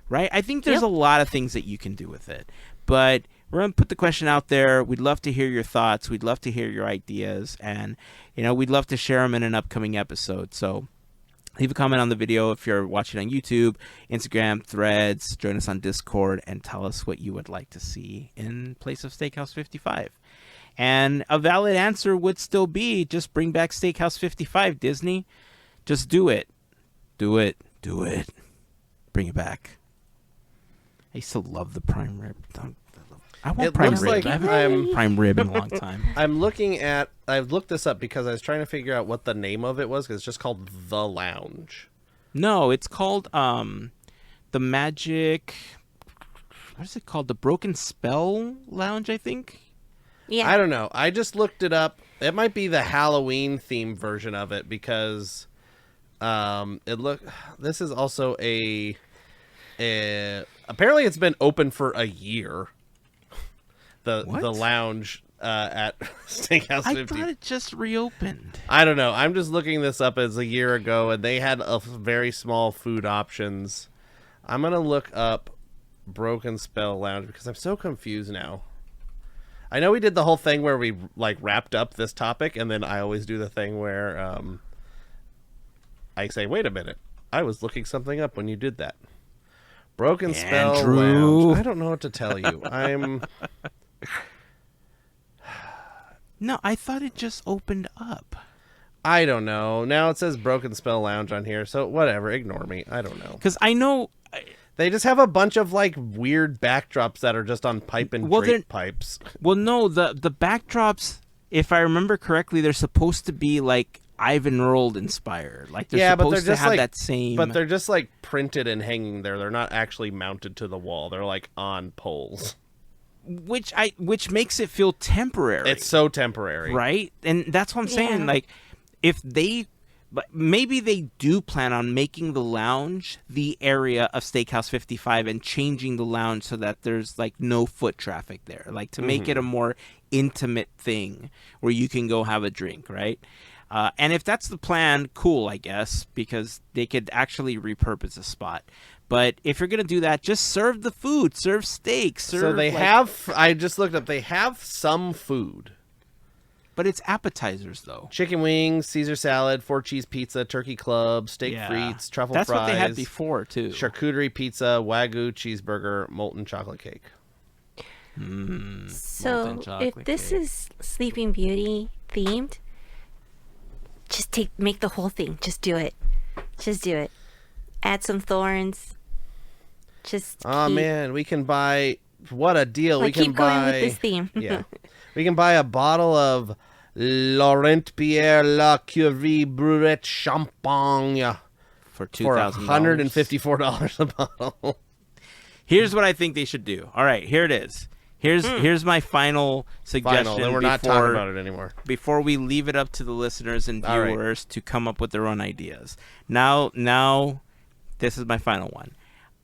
right? I think there's a lot of things that you can do with it, but we're going to put the question out there. We'd love to hear your thoughts. We'd love to hear your ideas, and, you know, we'd love to share them in an upcoming episode. So leave a comment on the video if you're watching on YouTube, Instagram, Threads, join us on Discord, and tell us what you would like to see in place of Steakhouse 55. And a valid answer would still be, just bring back Steakhouse 55, Disney. Just do it. Do it. Do it. Bring it back. I used to love the prime rib. I want prime rib. Like I haven't had prime rib in a long time. I've looked this up because I was trying to figure out what the name of it was, because it's just called The Lounge. No, it's called the Magic... what is it called? The Broken Spell Lounge, I think. Yeah. I don't know. I just looked it up. It might be the Halloween themed version of it because this is also a apparently it's been open for a year. The lounge at Steakhouse 50. I thought it just reopened. I don't know. I'm just looking this up as a year ago, and they had a very small food options. I'm gonna look up Broken Spell Lounge because I'm so confused now. I know we did the whole thing where we like wrapped up this topic, and then I always do the thing where I say, "Wait a minute, I was looking something up when you did that." Broken Spell Lounge. I don't know what to tell you. No, I thought it just opened up. I don't know. Now it says Broken Spell Lounge on here, so whatever. Ignore me. I don't know. Because I know they just have a bunch of like weird backdrops that are just on pipe and drape pipes. Well, no, the backdrops, if I remember correctly, they're supposed to be like Ivan Earl inspired. Like they're supposed to have that same. But they're just like printed and hanging there. They're not actually mounted to the wall. They're like on poles. Which makes it feel temporary. It's so temporary, right? And that's what I'm saying. Like, but maybe they do plan on making the lounge the area of Steakhouse 55 and changing the lounge so that there's like no foot traffic there, like to make it a more intimate thing where you can go have a drink, right? And if that's the plan, cool, I guess, because they could actually repurpose a spot. But if you're going to do that, just serve the food. Serve steak. So they have... I just looked up. They have some food. But it's appetizers, though. Chicken wings, Caesar salad, 4-cheese pizza, turkey club, steak frites, truffle fries. That's what they had before, too. Charcuterie pizza, Wagyu cheeseburger, molten chocolate cake. So if this is Sleeping Beauty themed, just make the whole thing. Just do it. Just do it. Add some thorns. Man, we can buy... What a deal. We can buy... going with this theme. Yeah. We can buy a bottle of Laurent Pierre La Curie Brulette Champagne for $2,000. $154 a bottle. Here's what I think they should do. All right, here it is. Here's my final suggestion. Then we're not talking about it anymore. Before we leave it up to the listeners and viewers to come up with their own ideas. Now, this is my final one.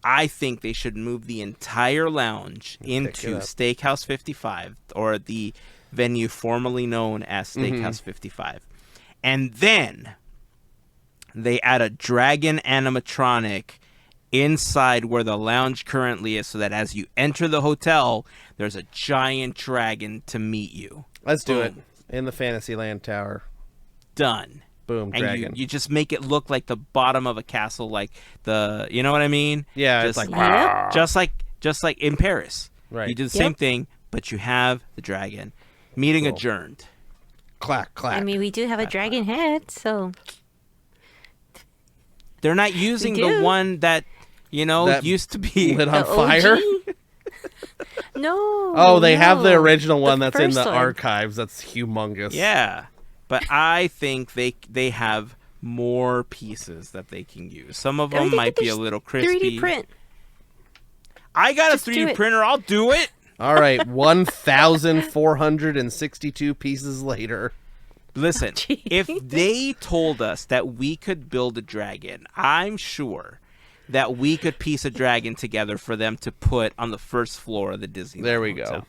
I think they should move the entire lounge into Steakhouse 55, or the venue formerly known as Steakhouse 55. And then they add a dragon animatronic inside where the lounge currently is, so that as you enter the hotel, there's a giant dragon to meet you. Let's do it. In the Fantasyland Tower. Done. Boom, and dragon. You just make it look like the bottom of a castle, like you know what I mean? Yeah, just, it's like just like in Paris. Right. You do the same thing, but you have the dragon. Meeting adjourned. Clack, clack. I mean, we do have a dragon head, so they're not using the one that used to be lit on fire. No. Oh, they have the original one that's in the archives. That's humongous. Yeah. But I think they have more pieces that they can use. Some of them might be a little crispy. 3D print. I got a 3D printer. I'll do it. All right, 1,462 pieces later. Listen, if they told us that we could build a dragon, I'm sure that we could piece a dragon together for them to put on the first floor of the Disney. There we hotel. go.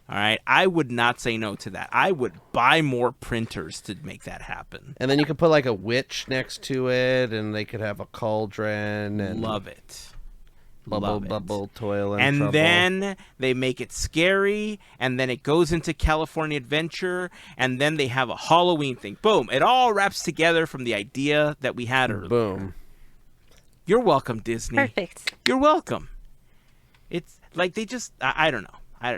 All right, I would not say no to that. I would buy more printers to make that happen. And then you could put like a witch next to it, and they could have a cauldron. And love it. Bubble, toil, and trouble. Then they make it scary, and then it goes into California Adventure, and then they have a Halloween thing. Boom! It all wraps together from the idea that we had earlier. Boom! You're welcome, Disney. Perfect. You're welcome. It's like they just I don't know.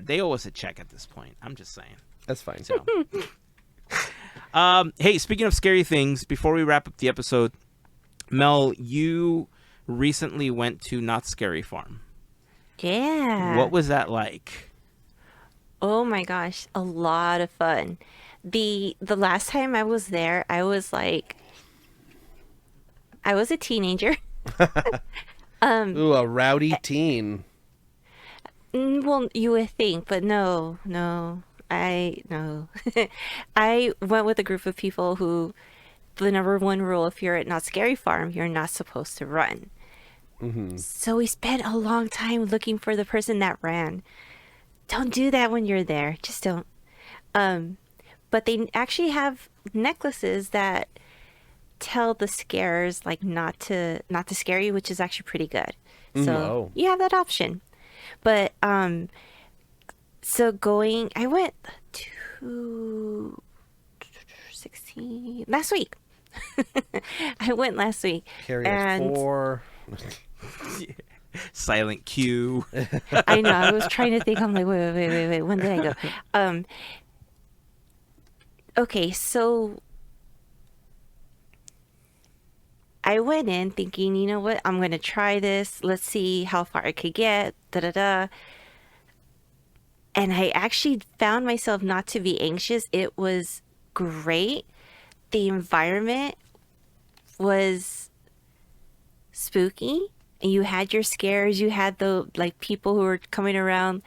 They owe us a check at this point. I'm just saying. That's fine. So, hey, speaking of scary things, before we wrap up the episode, Mel, you recently went to Not Scary Farm. Yeah. What was that like? Oh my gosh, a lot of fun. The last time I was there, I was a teenager. Ooh, a rowdy teen. Well, you would think, but no. No. I went with a group of people who the number one rule, if you're at Not Scary Farm, you're not supposed to run. So we spent a long time looking for the person that ran. Don't do that when you're there. Just don't. But they actually have necklaces that tell the scares like not to scare you, which is actually pretty good. So you have that option. But so I went to 16 last week. I went last week. Carry 4. Silent Q. I know. I was trying to think. I'm like, wait. When did I go? Okay, so I went in thinking, you know what? I'm going to try this. Let's see how far I could get. And I actually found myself not to be anxious. It was great. The environment was spooky. You had your scares. You had the people who were coming around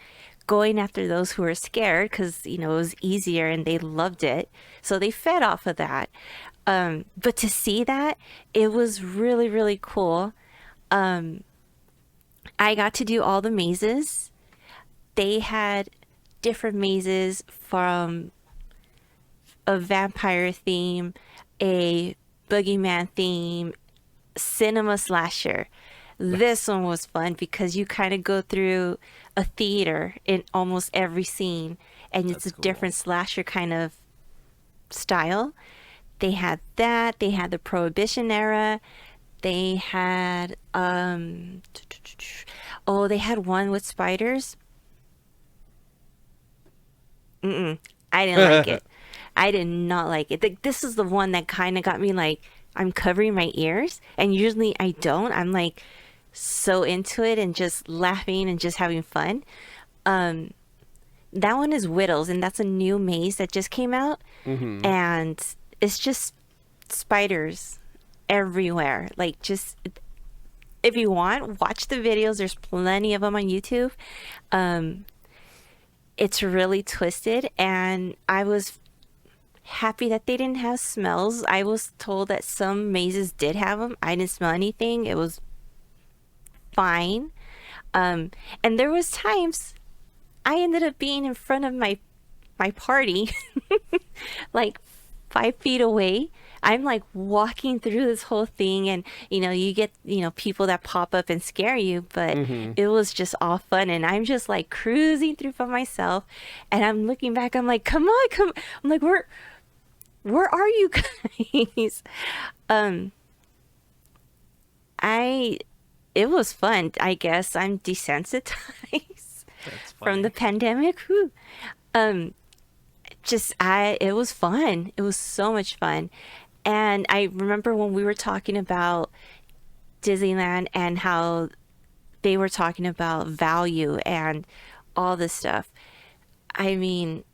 going after those who were scared because, it was easier and they loved it. So they fed off of that. But to see that, it was really, really cool. I got to do all the mazes. They had different mazes from a vampire theme, a boogeyman theme, cinema slasher. This one was fun because you kind of go through a theater in almost every scene, and it's a different slasher kind of style. They had that. They had the Prohibition era. They had they had one with spiders. I didn't like it. I did not like it. This is the one that kind of got me like, I'm covering my ears, and usually I don't. I'm like so into it and just laughing and just having fun. That one is Whittles, and that's a new maze that just came out. And it's just spiders everywhere. Like, just, if you want, watch the videos. There's plenty of them on YouTube. It's really twisted, and I was happy that they didn't have smells. I was told that some mazes did have them. I didn't smell anything. It was fine. And there was times I ended up being in front of my party, like 5 feet away. I'm like walking through this whole thing, and you get people that pop up and scare you, but it was just all fun, and I'm just like cruising through by myself, and I'm looking back. I'm like, come on. I'm like, where are you guys? It was fun. I guess I'm desensitized from the pandemic. Whew. It was fun. It was so much fun. And I remember when we were talking about Disneyland and how they were talking about value and all this stuff. I mean,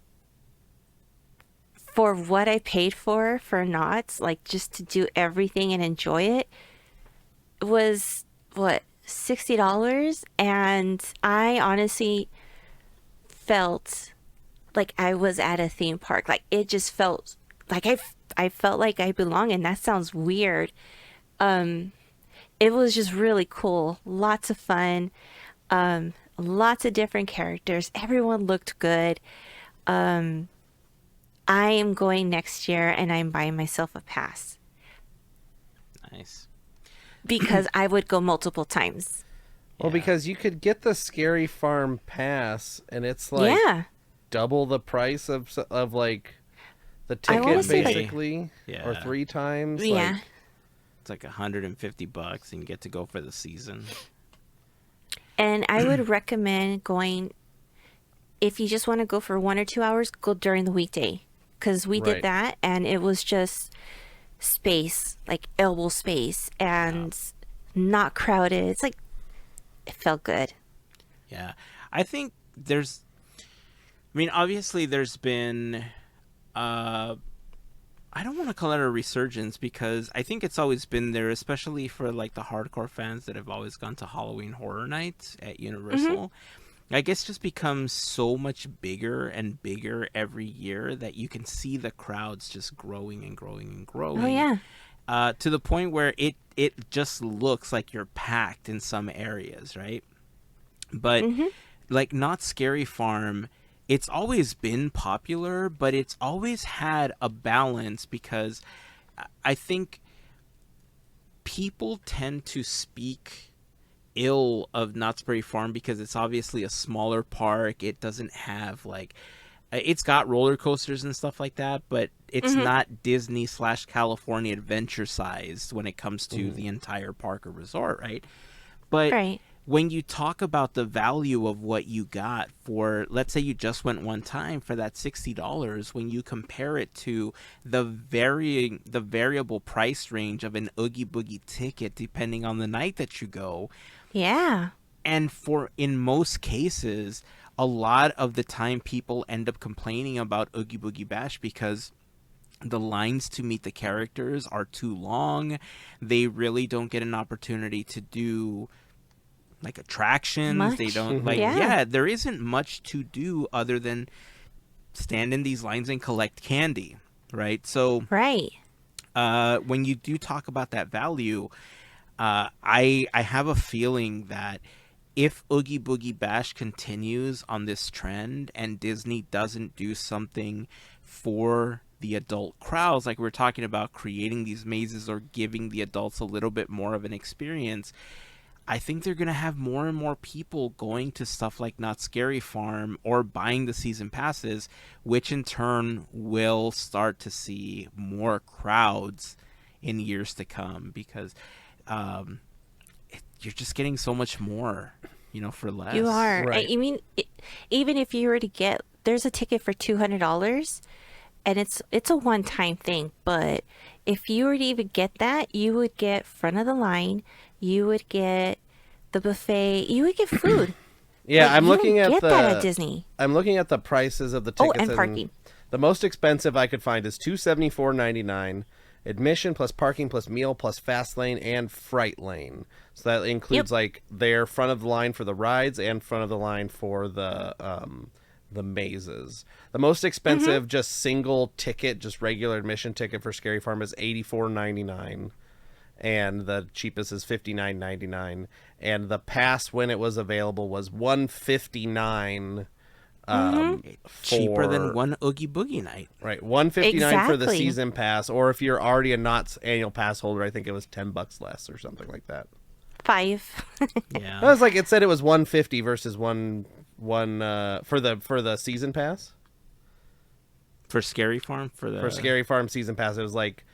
for what I paid for Knott's, like just to do everything and enjoy it, was what, $60? And I honestly felt like I was at a theme park. Like, it just felt like I felt like I belong, and that sounds weird. It was just really cool. Lots of fun. Lots of different characters. Everyone looked good. I am going next year, and I'm buying myself a pass. Nice. Because I would go multiple times. Well, because you could get the Scary Farm pass, and it's like double the price of like the ticket, basically, or 3 times. Yeah. Like, it's like $150, and you get to go for the season. And I would recommend going, if you just want to go for 1 or 2 hours, go during the weekday. Because we did that, and it was just space, like elbow space, and not crowded. It's like, it felt good. Yeah. I think obviously there's been, I don't want to call it a resurgence, because I think it's always been there, especially for like the hardcore fans that have always gone to Halloween Horror Nights at Universal. I guess just becomes so much bigger and bigger every year that you can see the crowds just growing and growing and growing. Oh yeah. To the point where it just looks like you're packed in some areas, right? But like Not Scary Farm, it's always been popular, but it's always had a balance, because I think people tend to speak ill of Knott's Berry Farm because it's obviously a smaller park. It doesn't have like, it's got roller coasters and stuff like that, but it's not Disney / California Adventure sized when it comes to the entire park or resort, right? But when you talk about the value of what you got for, let's say you just went one time for that $60, when you compare it to the variable price range of an Oogie Boogie ticket depending on the night that you go. Yeah. And in most cases, a lot of the time people end up complaining about Oogie Boogie Bash because the lines to meet the characters are too long. They really don't get an opportunity to do like attractions. Much. They don't there isn't much to do other than stand in these lines and collect candy, right? So when you do talk about that value, I have a feeling that if Oogie Boogie Bash continues on this trend and Disney doesn't do something for the adult crowds, like we're talking about creating these mazes or giving the adults a little bit more of an experience, I think they're going to have more and more people going to stuff like Not Scary Farm or buying the season passes, which in turn will start to see more crowds in years to come, because you're just getting so much more, for less. You are. Right. I mean, even if you were to get, there's a ticket for $200, and it's a one-time thing. But if you were to even get that, you would get front of the line. You would get the buffet. You would get food. Yeah, Like, I'm you looking don't at get that at Disney. I'm looking at the prices of the tickets. and parking. The most expensive I could find is $274.99. Admission plus parking plus meal plus fast lane and fright lane. So that includes like their front of the line for the rides and front of the line for the mazes. The most expensive just single ticket, just regular admission ticket for Scary Farm is $84.99. And the cheapest is $59.99. And the pass when it was available was $159. Cheaper than one Oogie Boogie night. Right, $159 for the Exactly. season pass, or if you're already a Knott's annual pass holder, I think it was $10 less or something like that. 5. Yeah. I was like, it said it was $150 versus one for the season pass. For Scary Farm, For Scary Farm season pass, it was like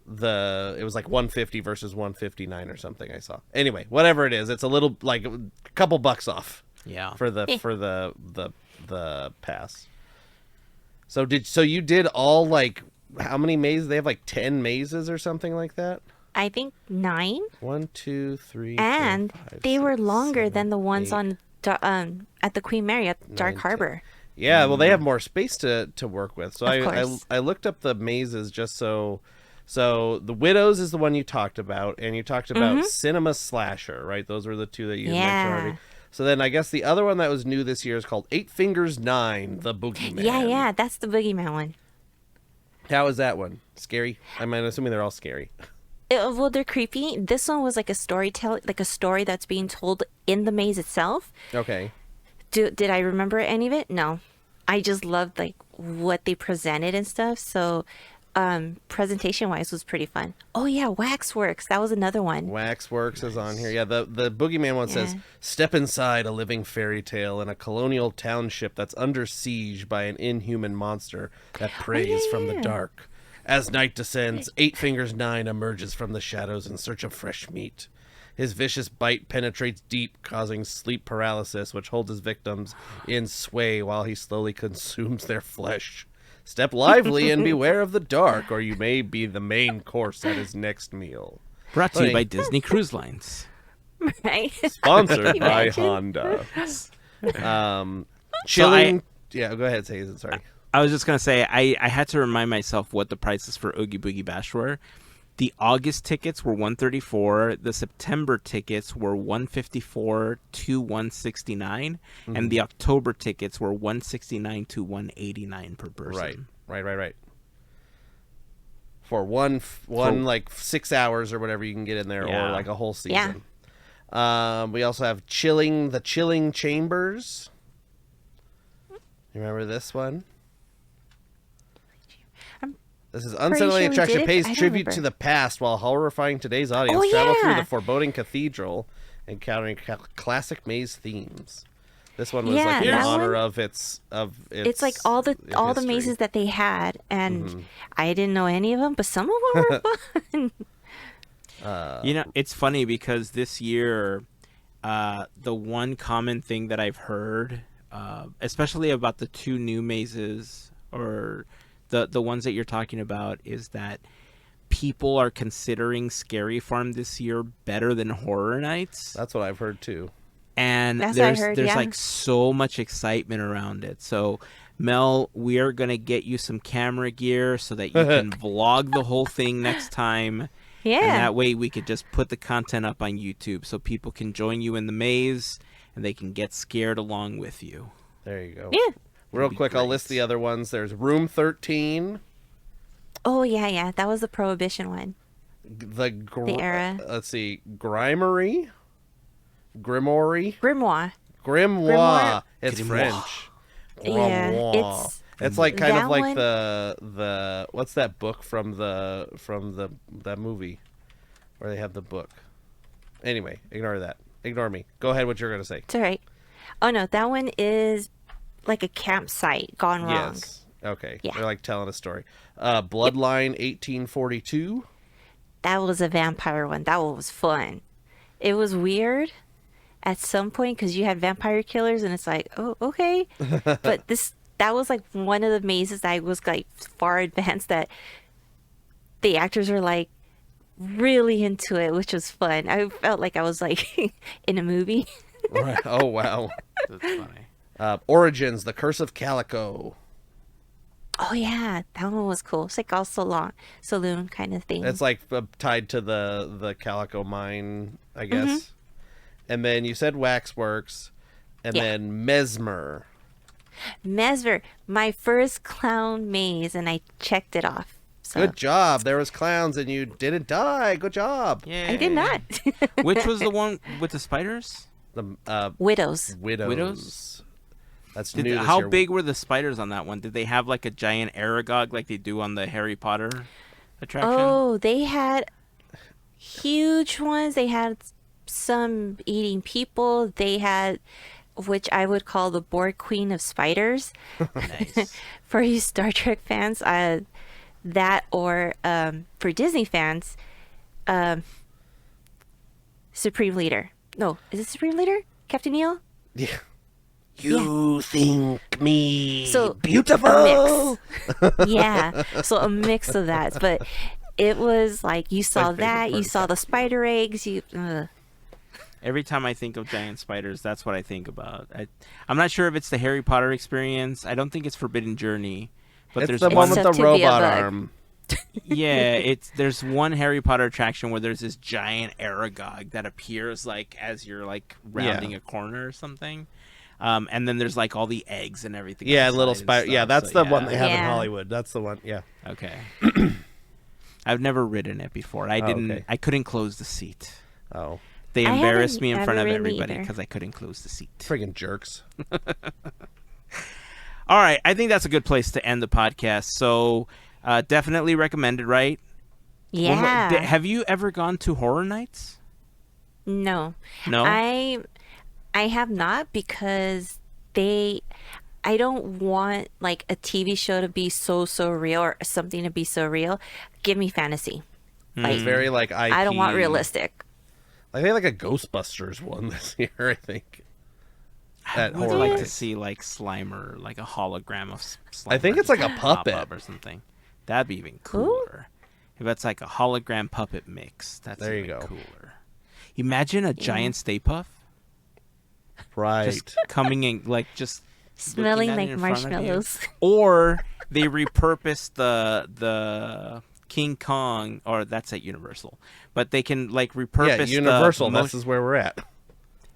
$150 versus $159 or something. I saw. Anyway, whatever it is, it's a little like a couple bucks off. Yeah. For the pass. So you did all like how many mazes? They have like 10 mazes or something like that. I think 9. 1, 2, 3. And 4, 5, they were 6, longer 7, than the ones 8. on at the Queen Mary at Dark 9, Harbor. Yeah, well, they have more space to work with. So Of course. I looked up the mazes just so the Widows is the one you talked about, and you talked about Cinema Slasher, right? Those were the two that you mentioned already. So then I guess the other one that was new this year is called 8 Fingers 9, the Boogeyman. Yeah, that's the Boogeyman one. How is that one? Scary? I'm assuming they're all scary. Well, they're creepy. This one was like a story that's being told in the maze itself. Okay. Did I remember any of it? No. I just loved like what they presented and stuff. So presentation wise was pretty fun. Oh yeah, Waxworks. That was another one. Waxworks is on here. Yeah, the Boogeyman one says, step inside a living fairy tale in a colonial township that's under siege by an inhuman monster that preys from the dark. As night descends, 8 Fingers 9 emerges from the shadows in search of fresh meat. His vicious bite penetrates deep, causing sleep paralysis, which holds his victims in sway while he slowly consumes their flesh. Step lively and beware of the dark, or you may be the main course at his next meal. Brought to you by Disney Cruise Lines. Right? Sponsored by Imagine. Honda. Chilling. Yeah, go ahead, Heyzen. Sorry. I was just going to say, I had to remind myself what the prices for Oogie Boogie Bash were. The August tickets were $134. The September tickets were $154 to $169, and the October tickets were $169 to $189 per person. Right. For one like 6 hours or whatever you can get in there, or like a whole season. We also have the Chilling Chambers. You remember this one? This is unsettling attraction pays tribute to the past while horrifying today's audience. Travel through the foreboding cathedral, encountering classic maze themes. This one was like in honor of its. It's like all the mazes that they had, and I didn't know any of them, but some of them were fun. It's funny because this year, the one common thing that I've heard, especially about the two new mazes or the ones that you're talking about, is that people are considering Scary Farm this year better than Horror Nights. That's what I've heard too. And there's like so much excitement around it. So Mel, we are going to get you some camera gear so that you can vlog the whole thing next time. Yeah. And that way we could just put the content up on YouTube so people can join you in the maze and they can get scared along with you. There you go. Yeah. Real quick, I'll list the other ones. There's Room 13. Oh, yeah. That was the Prohibition one. The era. Let's see. Grimoire. Grimoire. It's French. Yeah, it's like kind of like one... the what's that book from that movie where they have the book. Anyway, ignore that. Ignore me. Go ahead. What you're gonna say? It's all right. Oh no, that one is like a campsite gone wrong. Yes. Okay. Yeah. They're like telling a story. Bloodline 1842. That was a vampire one. That one was fun. It was weird at some point because you had vampire killers, and it's like, oh, okay. But that was like one of the mazes that I was like far advanced that the actors were like really into it, which was fun. I felt like I was like in a movie. Right. Oh wow. That's funny. Origins, The Curse of Calico. Oh yeah, that one was cool. It's like all saloon kind of thing. It's like tied to the Calico mine, I guess. And then you said Waxworks, and then Mesmer. Mesmer, my first clown maze, and I checked it off. So. Good job. There was clowns, and you didn't die. Good job. Yeah. I did not. Which was the one with the spiders? The Widows. That's new. How big were the spiders on that one? Did they have like a giant Aragog like they do on the Harry Potter attraction? Oh, they had huge ones. They had some eating people. They had, which I would call the Borg Queen of Spiders. Nice. For you Star Trek fans, that, or for Disney fans, Supreme Leader. No, is it Supreme Leader? Captain EO? Yeah. You think me beautiful? A mix. Yeah. So a mix of that. But it was like you saw that, you saw the spider eggs. Every time I think of giant spiders, that's what I think about. I'm not sure if it's the Harry Potter experience. I don't think it's Forbidden Journey. But it's there's the one with the robot arm. Yeah, there's one Harry Potter attraction where there's this giant Aragog that appears like as you're like rounding a corner or something. And then there's like all the eggs and everything. Yeah, little spider. Yeah, that's the one they have in Hollywood. That's the one. Yeah. Okay. I've never ridden it before. I didn't. Okay. I couldn't close the seat. Oh. They embarrassed me in front of everybody because I couldn't close the seat. Friggin' jerks. All right, I think that's a good place to end the podcast. So, definitely recommended, right? Yeah. Have you ever gone to Horror Nights? No. No? I have not, because I don't want like a TV show to be so real, or something to be so real. Give me fantasy. Like very like IP. I don't want realistic. Like they had like a Ghostbusters one this year, I think. I would like to see like Slimer, like a hologram of Slimer. I think it's like a puppet or something. That'd be even cooler. If it's like a hologram puppet mix, that's there you even go. Cooler. Imagine a giant Stay Puft. Right. Just coming in, like just smelling like marshmallows. Or they repurpose the King Kong, or that's at Universal, but they can like repurpose. Yeah, Universal. The This is where we're at.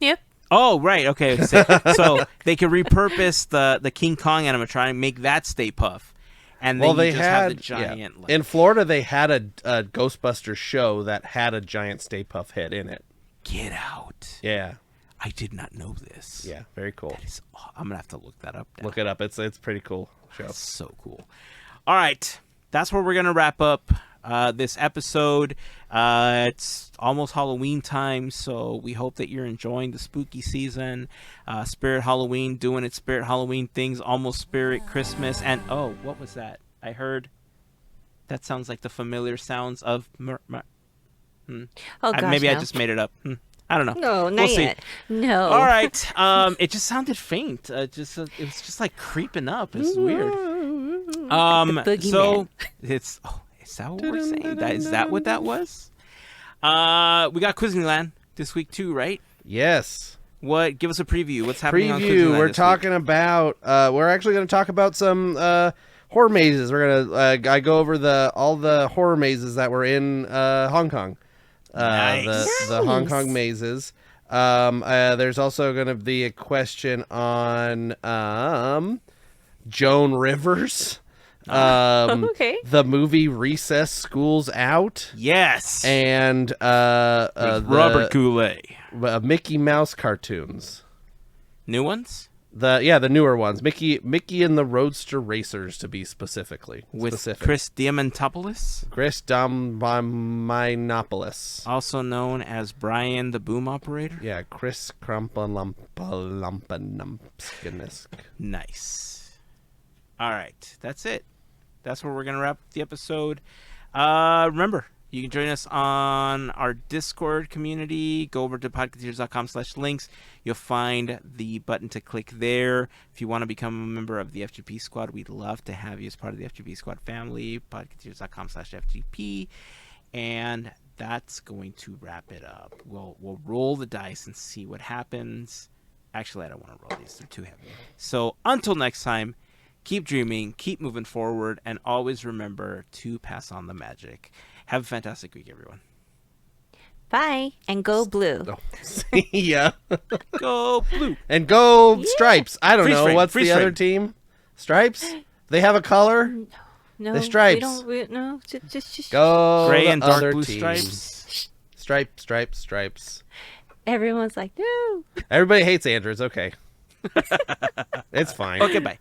Yep. Oh, right. Okay. So they can repurpose the King Kong animatronic, make that Stay Puff, and then Well, you they just have had the giant. Like, in Florida. They had a Ghostbusters show that had a giant Stay Puff head in it. get out! Yeah, I did not know this. yeah, very cool. I'm gonna have to look that up now. Look it up. It's pretty cool show. That's so cool. All right, that's where we're gonna wrap up this episode. It's almost Halloween time, so we hope that you're enjoying the spooky season. Spirit Halloween doing its Spirit Halloween things, almost Spirit Christmas, and oh, what was that? I heard. That sounds like the familiar sounds of. Oh gosh, maybe I no. just made it up. I don't know. No, not We'll see. yet. No. All right. It just sounded faint. It was just like creeping up. It's weird. boogeyman. So it's is that what we're saying? Is that what that was? We got Quizneyland this week too, right? Yes. What? Give us a preview. What's happening on Preview. Quizneyland We're this talking about. We're actually going to talk about some horror mazes. We're gonna. I go over all the horror mazes that were in Hong Kong. Nice. The Hong Kong mazes. There's also going to be a question on Joan Rivers. Okay. The movie Recess School's Out. Yes. And With Robert Goulet. Mickey Mouse cartoons. New ones? The newer ones. Mickey and the Roadster Racers, to be specific. With Chris Diamantopoulos? Chris Diamantopoulos. Also known as Brian the Boom Operator? Yeah, Chris Crumpalumpalumpskinesk. Nice. All right. That's it. That's where we're going to wrap up the episode. Remember, you can join us on our Discord community. Go over to podketeers.com/links. You'll find the button to click there. If you want to become a member of the FGP Squad, we'd love to have you as part of the FGP Squad family. Podketeers.com/FGP. And that's going to wrap it up. We'll roll the dice and see what happens. Actually, I don't want to roll these. They're too heavy. So until next time, keep dreaming, keep moving forward, and always remember to pass on the magic. Have a fantastic week, everyone. Bye. And go blue. Oh. Yeah. Go blue. And go Stripes. I don't Freeze know. frame, What's freeze the other frame. team? Stripes? They have a color? No. The stripes. No. Just Go Gray the and dark other blue team. stripes. Stripes. Everyone's like, no. Everybody hates Andrew. It's okay. It's fine. Okay, bye.